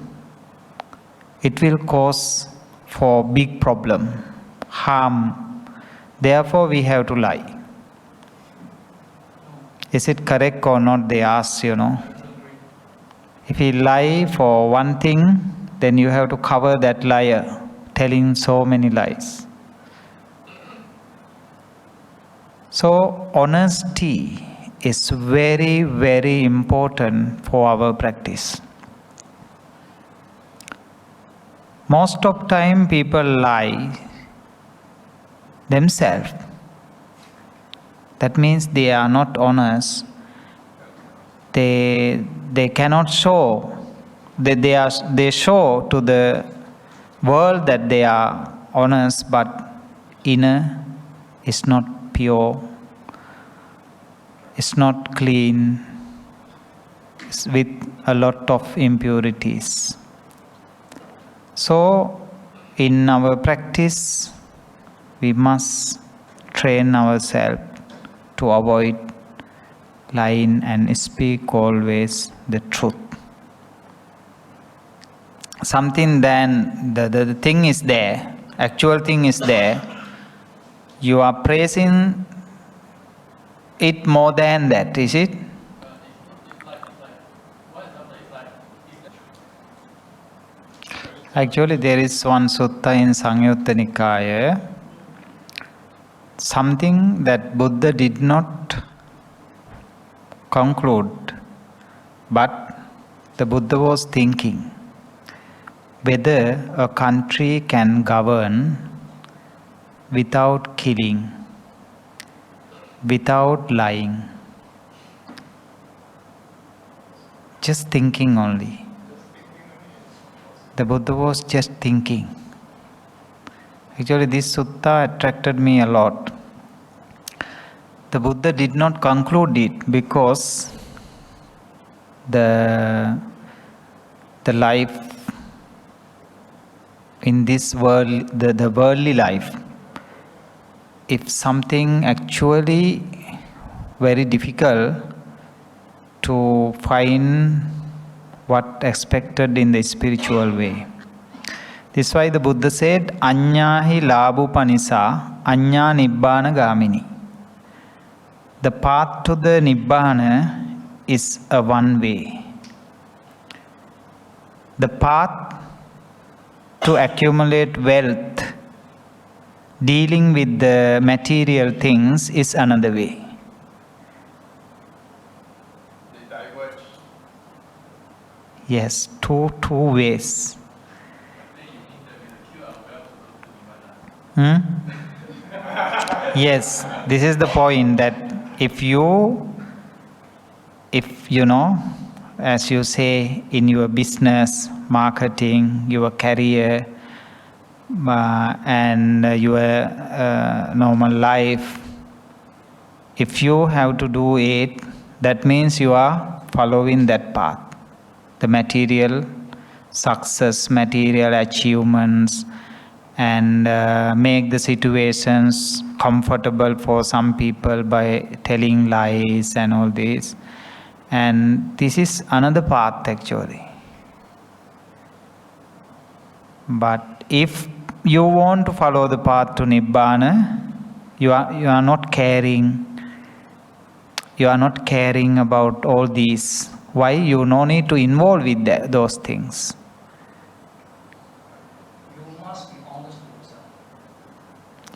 it will cause for big problem, harm. Therefore, we have to lie. Is it correct or not? They ask, If you lie for one thing, then you have to cover that liar, telling so many lies. So, honesty is very, very important for our practice. Most of time people lie themselves. That means they are not honest. They cannot show that they show to the world that they are honest, but inner is not pure, it's not clean, it's with a lot of impurities. So in our practice, we must train ourselves to avoid lying and speak always the truth. Something then, the thing is there, actual thing is there. You are praising it more than that, is it? Actually, there is one sutta in Sangyutta Nikaya, something that Buddha did not conclude, but the Buddha was thinking whether a country can govern without killing, without lying. Just thinking only. The Buddha was just thinking. Actually, this sutta attracted me a lot. The Buddha did not conclude it because the life in this world, the worldly life, if something actually very difficult to find what expected in the spiritual way. This is why the Buddha said, Anyahi labhupanisa, anya nibbana gamini. The path to the nibbana is a one way. The path to accumulate wealth, dealing with the material things, is another way. They diverge. Yes, two ways. Yes, this is the point, that if you know, as you say, in your business, marketing, your career, and your normal life, if you have to do it, that means you are following that path. The material success, material achievements, and make the situations comfortable for some people by telling lies and all this. And this is another path actually. But if you want to follow the path to Nibbana, you are not caring. You are not caring about all these. Why? You no need to involve with those things. You must be honest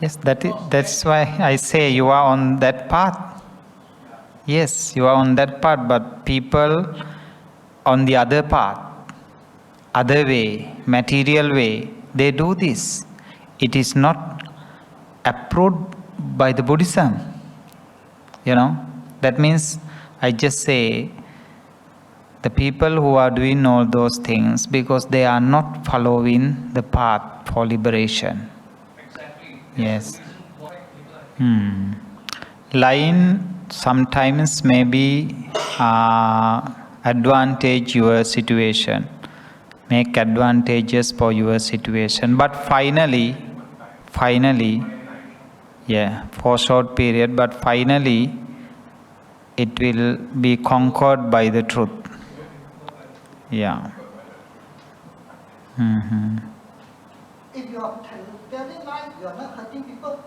with yourself. Yes, that's why I say you are on that path. Yes, you are on that path, but people on the other path, other way, material way, they do this. It is not approved by the Buddhism. That means I just say the people who are doing all those things because they are not following the path for liberation. Exactly. Yes. Lying sometimes maybe advantage your situation, make advantages for your situation, but finally, for short period, but finally it will be conquered by the truth. Yeah. If you are telling lies, you are not hurting people.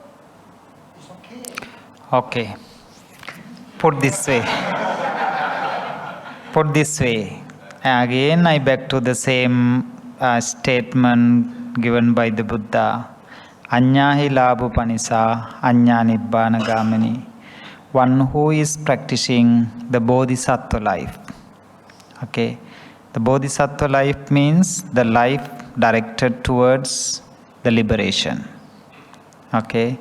It's okay. Okay. Put this way. Again, I back to the same statement given by the Buddha. Anyahi labhupanisa, anya nibbana gamini. One who is practicing the bodhisattva life. Okay. The bodhisattva life means the life directed towards the liberation. Okay.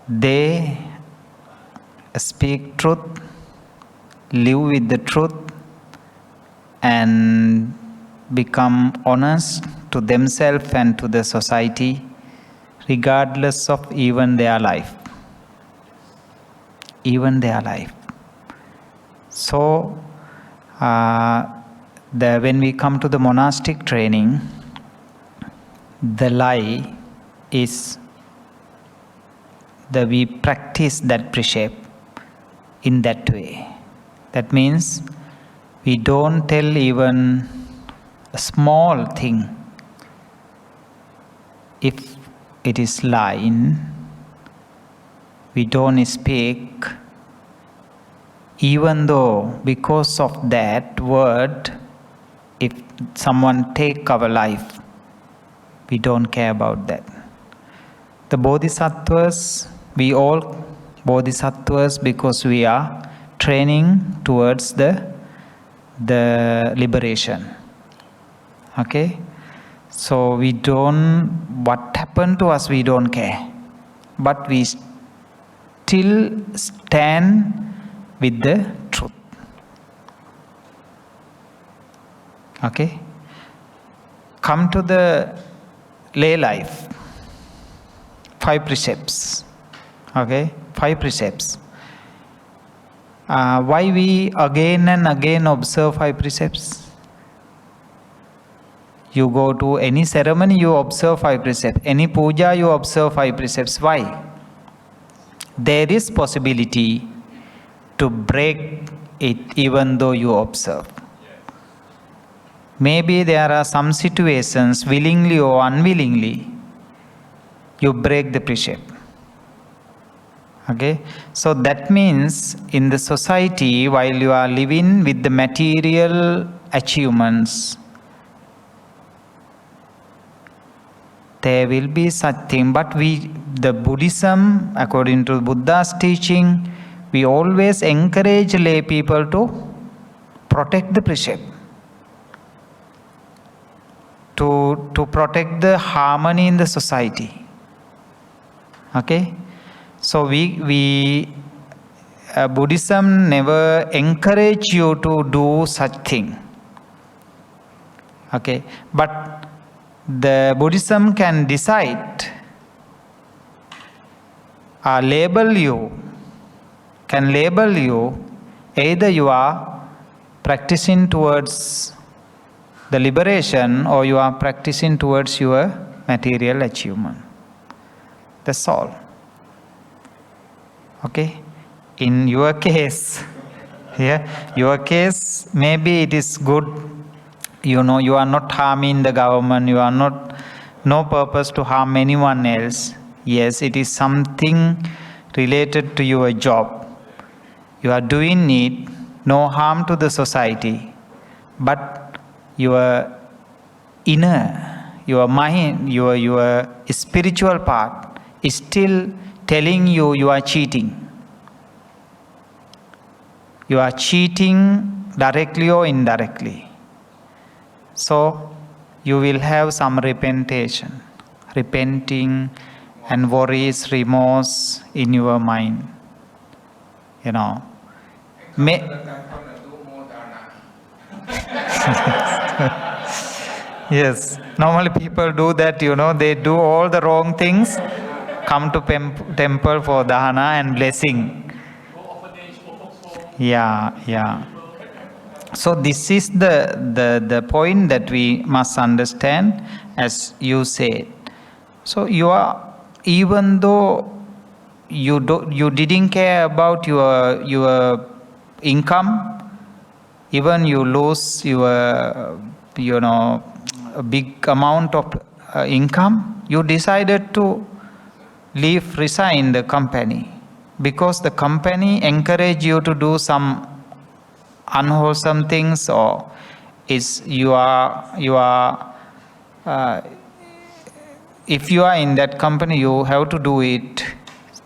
They speak truth, live with the truth, and become honest to themselves and to the society, regardless of even their life. So, when we come to the monastic training, the lie is that we practice that precept in that way. That means we don't tell even a small thing. If it is lying, we don't speak, even though because of that word, if someone take our life, we don't care about that. The bodhisattvas, we all bodhisattvas because we are training towards the liberation. Okay? So we don't, what happened to us, we don't care. But we still stand with the truth. Okay? Come to the lay life. 5 precepts. Okay? 5 precepts. Why we again and again observe 5 precepts? You go to any ceremony, you observe 5 precepts. Any puja, you observe 5 precepts. Why? There is possibility to break it even though you observe. Maybe there are some situations, willingly or unwillingly, you break the precept. Okay? So that means in the society, while you are living with the material achievements, there will be such thing. But the Buddhism, according to Buddha's teaching, we always encourage lay people to protect the precept. To protect the harmony in the society. Okay? So Buddhism never encourage you to do such thing. Okay? But the Buddhism can decide, label you, either you are practicing towards the liberation or you are practicing towards your material achievement. That's all. Okay? In your case, your case, maybe it is good, you are not harming the government, you are no purpose to harm anyone else. Yes, it is something related to your job. You are doing it, no harm to the society, but your inner, your mind, your spiritual part is still telling you are cheating. You are cheating directly or indirectly. So you will have some repenting and worries, remorse in your mind. Yes, normally people do that, they do all the wrong things, come to temple for dahana and blessing. Yeah. So this is the point that we must understand, as you said. So you are, even though you didn't care about your income, even you lose your a big amount of income, you decided to resign the company because the company encouraged you to do some unwholesome things, or if you are in that company, you have to do it,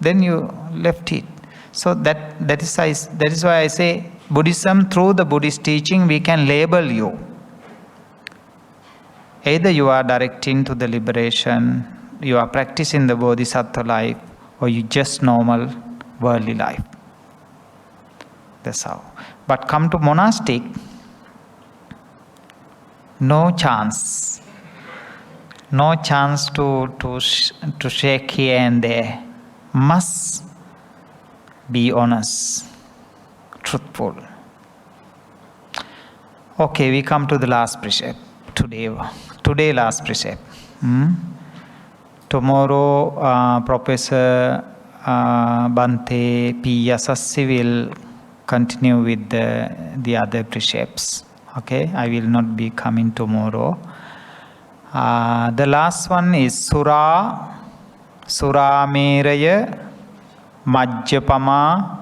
then you left it. So that is why I say Buddhism, through the Buddhist teaching, we can label you. Either you are directing to the liberation, you are practicing the bodhisattva life, or you just normal worldly life. That's how. But come to monastic, no chance to shake here and there. Must be honest, truthful. Okay, we come to the last precept. Today last precept. Tomorrow, Professor Bhante P. Yasassi will continue with the other precepts. Okay, I will not be coming tomorrow. The last one is Surameraya Majjapama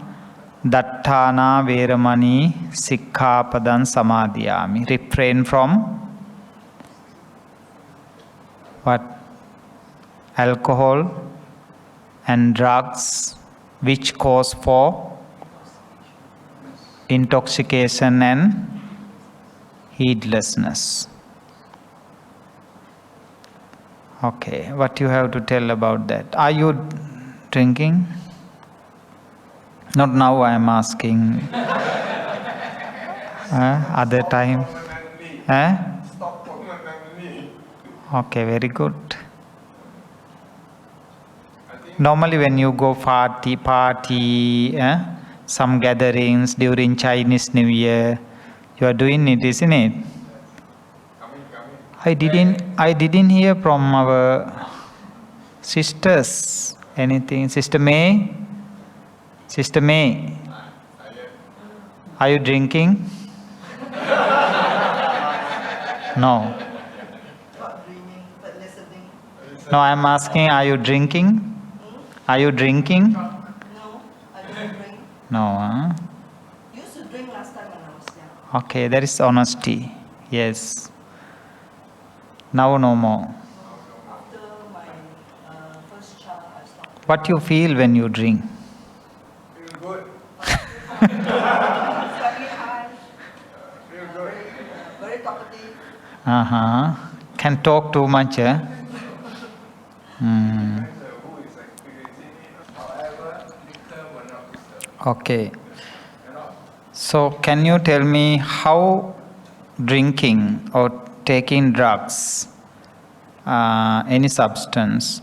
Dattana veramani sikkhapadam samadiyami. Refrain from what? Alcohol and drugs which cause for intoxication and heedlessness. Okay, what you have to tell about that? Are you drinking? Not now, I am asking. Other time? Stop permanently. Okay, very good. Normally when you go party, some gatherings during Chinese New Year, you are doing it, isn't it? I didn't hear from our sisters anything. Sister May, are you drinking? No. Not dreaming, but listening. No, I am asking, are you drinking? Are you drinking? No, I don't drink. No. Used to drink last time when I was young. Okay, that is honesty. Yes. Now no more. After my first child, I stopped. What you feel when you drink? Feel good. Slightly high, Feel good. very talkative. Can talk too much, eh? Who is experiencing it? However, liquor will not disturb. Okay. You know? So can you tell me how drinking or taking drugs, any substance,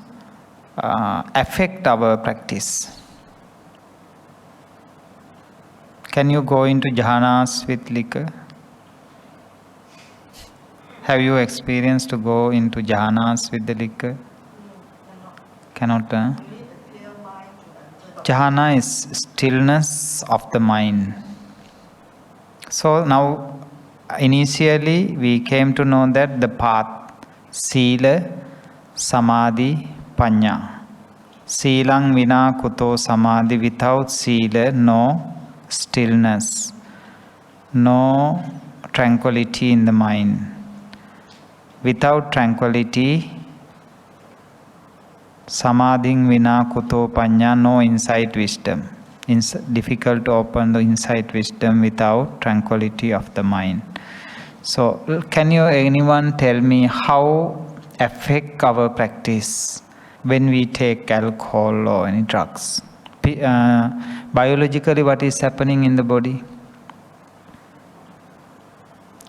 affect our practice? Can you go into jhanas with liquor? Have you experienced to go into jhanas with the liquor? Cannot. You need a clear mind to enter. Jhana is stillness of the mind. So now, initially we came to know that the path, Sila, Samadhi, Panya. Silang vina kuto Samadhi, without Sila, no stillness, no tranquility in the mind. Without tranquility, Samadhing vina kuto panya, no insight wisdom. Difficult to open the insight wisdom without tranquility of the mind. So, can you anyone tell me how affect our practice when we take alcohol or any drugs? Biologically, what is happening in the body?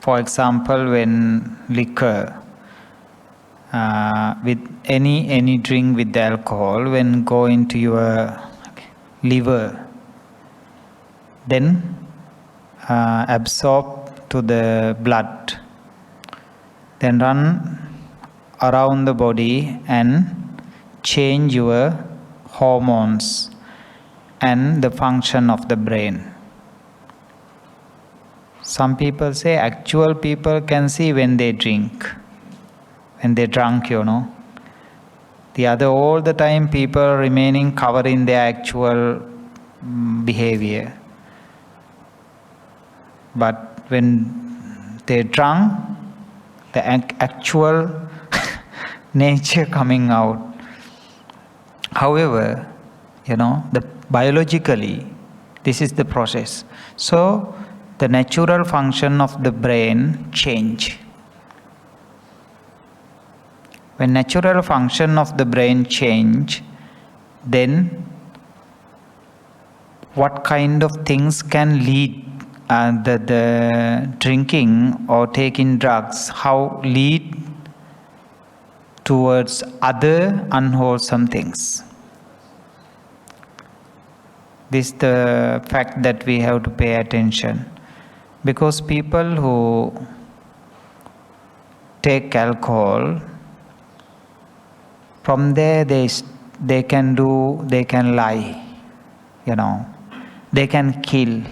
For example, when liquor, with any drink with the alcohol, when go into your liver, then absorb to the blood, then run around the body and change your hormones and the function of the brain. Some people say actual people can see when they drink, when they drunk, The other, all the time people remaining covering their actual behavior. But when they drunk, the actual nature coming out. However, biologically, this is the process. So, the natural function of the brain change. When natural function of the brain change, then what kind of things can lead the drinking or taking drugs, how lead towards other unwholesome things. This is the fact that we have to pay attention. Because people who take alcohol, from there they they can lie, they can kill.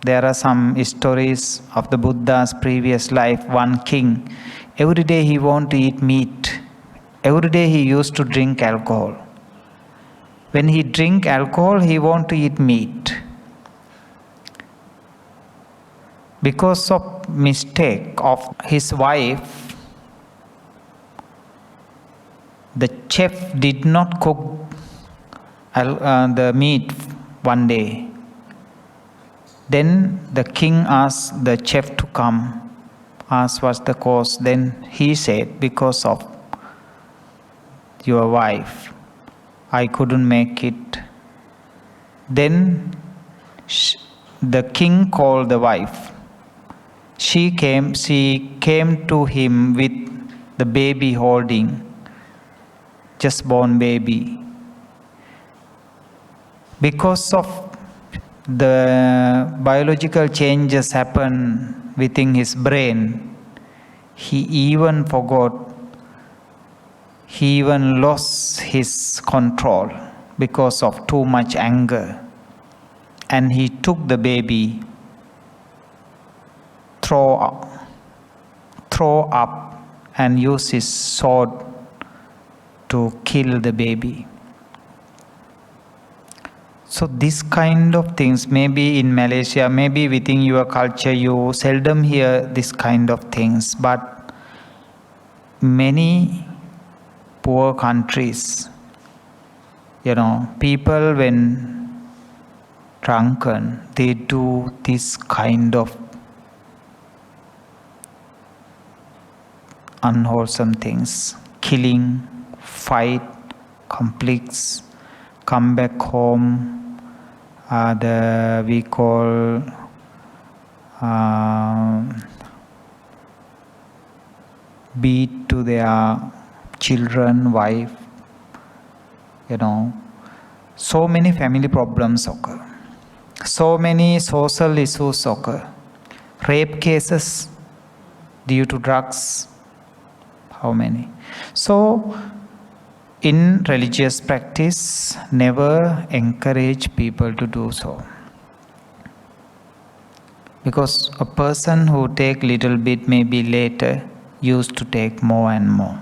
There are some stories of the Buddha's previous life. One king, every day he wanted to eat meat. Every day he used to drink alcohol. When he drink alcohol, he wanted to eat meat. Because of mistake of his wife, the chef did not cook the meat one day. Then the king asked the chef to come, asked what's the cause. Then he said, because of your wife, I couldn't make it. Then the king called the wife. She came to him with the baby holding, just born baby. Because of the biological changes happen within his brain, he even lost his control because of too much anger. And he took the baby, throw up and used his sword to kill the baby. So this kind of things, maybe in Malaysia, maybe within your culture, you seldom hear this kind of things. But many poor countries, people when drunken, they do this kind of unwholesome things. Killing, fight, conflicts, come back home, we call beat to their children, wife, so many family problems occur, so many social issues occur, rape cases due to drugs, how many. So in religious practice, never encourage people to do so. Because a person who take little bit, maybe later, used to take more and more.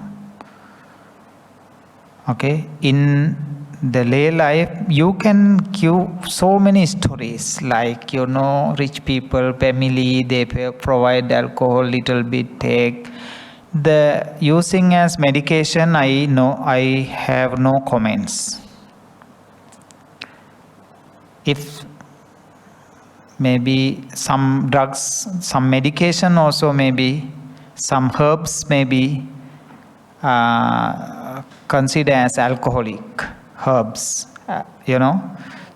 Okay? In the lay life, you can give so many stories, like, rich people, family, they provide alcohol, little bit take. The using as medication, I have no comments. If maybe some drugs, some medication also, maybe some herbs may be considered as alcoholic herbs,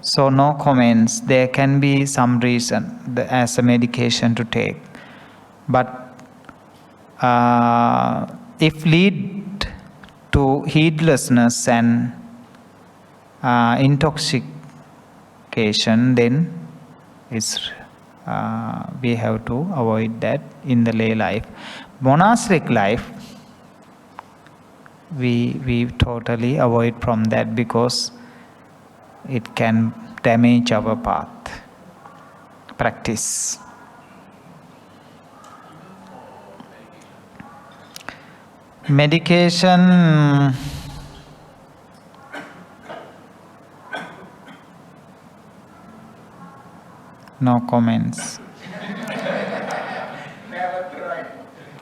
so no comments. There can be some reason as a medication to take, but if lead to heedlessness and intoxication, then we have to avoid that in the lay life. Monastic life, we totally avoid from that, because it can damage our path, practice. Medication, no comments.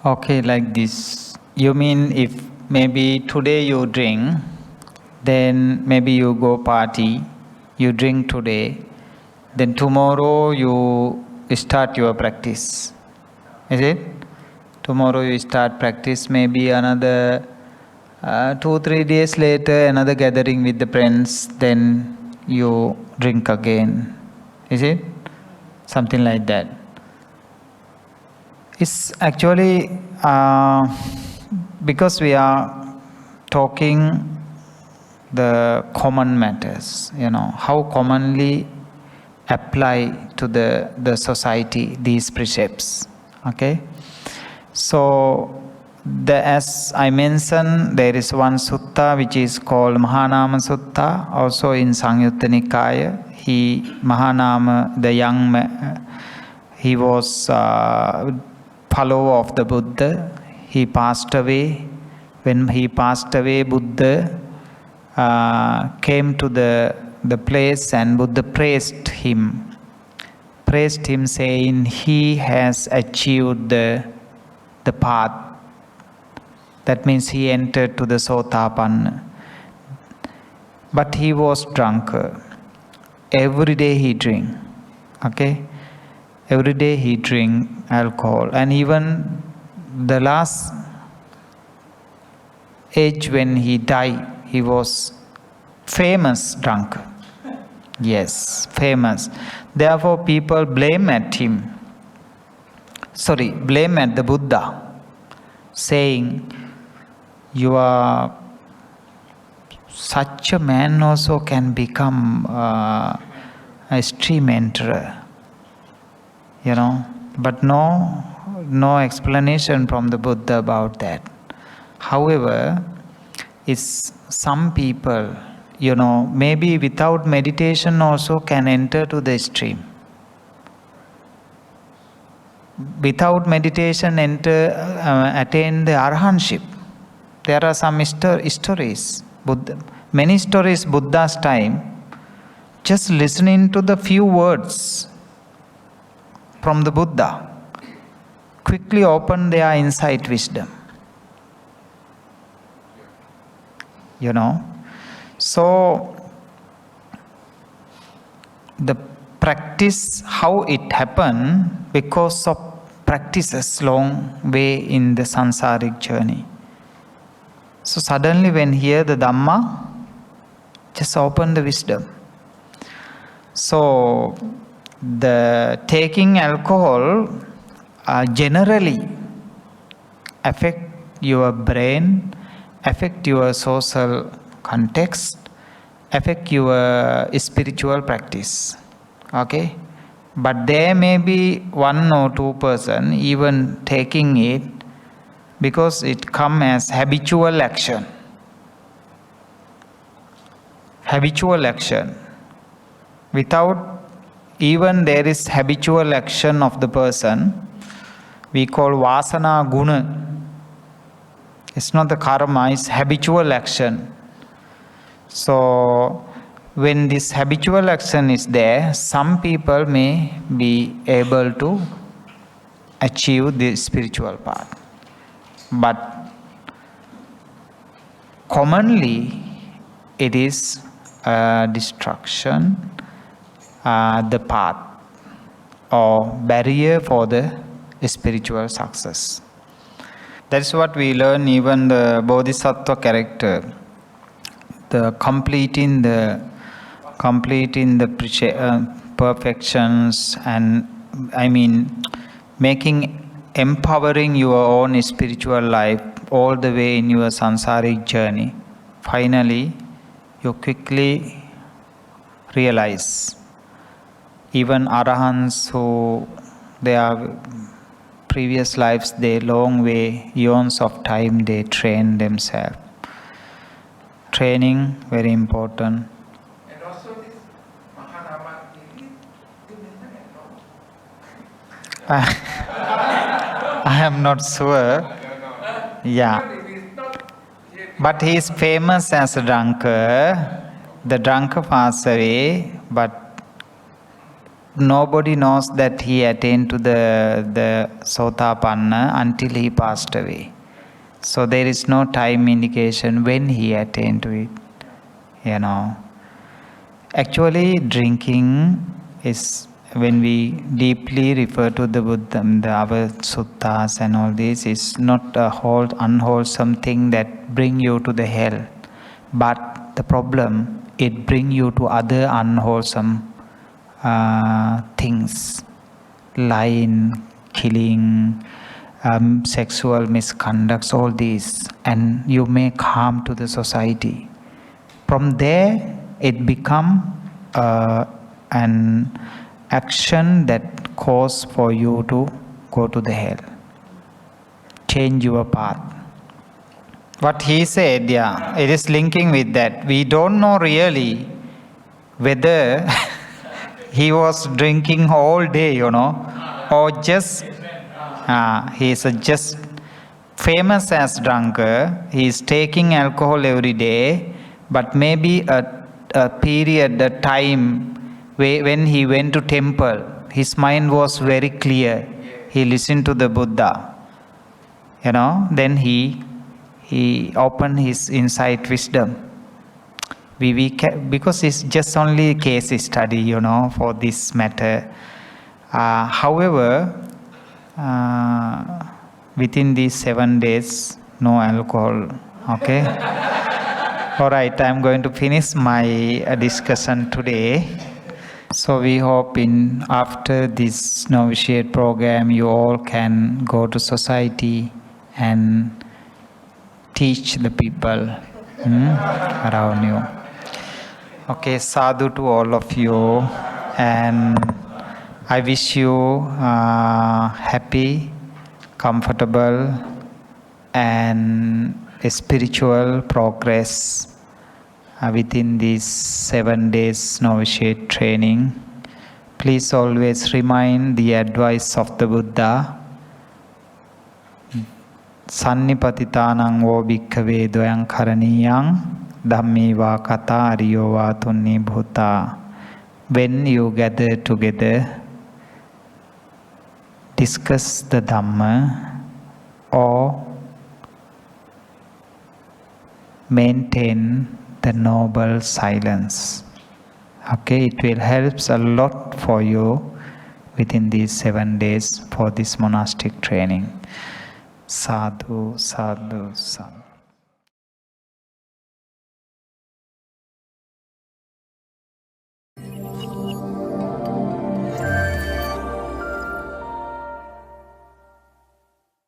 Okay, like this. You mean if maybe today you drink, then maybe you go party, you drink today, then tomorrow you start your practice. Is it? Tomorrow you start practice, maybe another 2-3 days later, another gathering with the friends, then you drink again. Is it? Something like that. It's actually because we are talking the common matters, how commonly apply to the society these precepts. Okay? So as I mentioned, there is one sutta which is called Mahanama Sutta, also in Sangyutta Nikaya. Mahanama, the young man, he was follower of the Buddha. He passed away. When he passed away, Buddha came to the place, and Buddha praised him saying he has achieved the path. That means he entered to the Sotapanna. But he was drunk. Every day he drink. Okay? Every day he drink alcohol. And even the last age when he died, he was famous drunk. Yes, famous. Therefore people blame at the Buddha, saying, you are such a man also can become a stream enterer. But no explanation from the Buddha about that. However, it's some people, maybe without meditation also can enter to the stream. Without meditation attain the arahantship. There are some stories, many stories Buddha's time, just listening to the few words from the Buddha, quickly open their insight wisdom. So the practice, how it happened, because of practices long way in the sansaric journey. So suddenly when hear the Dhamma, just open the wisdom. So the taking alcohol generally affect your brain, affect your social context, affect your spiritual practice. Okay? But there may be 1 or 2 person even taking it because it come as habitual action. Habitual action. Without even there is habitual action of the person, we call vasana guna. It's not the karma, it's habitual action. So when this habitual action is there, some people may be able to achieve the spiritual path. But commonly it is destruction, the path or barrier for the spiritual success. That's what we learn even the Bodhisattva character, the completing the perfections, and empowering your own spiritual life all the way in your sansaric journey. Finally, you quickly realize, even arahants who they are previous lives, they long way, eons of time they train themselves. Training very important. And also this Mahanama, I am not sure. Yeah. But he is famous as a drunkard. The drunkard passed away, but nobody knows that he attained to the Sotapanna until he passed away. So there is no time indication when he attained to it. Actually, drinking is, when we deeply refer to the Buddha, our suttas and all this, is not a unwholesome thing that bring you to the hell. But the problem, it bring you to other unwholesome things, lying, killing, sexual misconducts, all these, and you make harm to the society. From there, it become an action that cause for you to go to the hell. change your path. What he said, yeah, it is linking with that. We don't know really whether he was drinking all day, or just he is just famous as drunkard. He is taking alcohol every day, but maybe a period, a time when he went to temple, his mind was very clear. He listened to the Buddha, then he opened his insight wisdom. Because it's just only case study, for this matter. However, within these 7 days, no alcohol. Okay. All right. I'm going to finish my discussion today. So we hope after this novitiate program, you all can go to society and teach the people around you. Okay, sadhu to all of you, and I wish you happy, comfortable, and spiritual progress within these 7 days novitiate training. Please always remind the advice of the Buddha. Sannipatitanang vo bhikkhave dvayang karaniyang Dhammi va kata ariyo va tunni bhuta. When you gather together, discuss the Dhamma or maintain the noble silence. Okay, it will help a lot for you within these 7 days for this monastic training. Sadhu, sadhu, sadhu.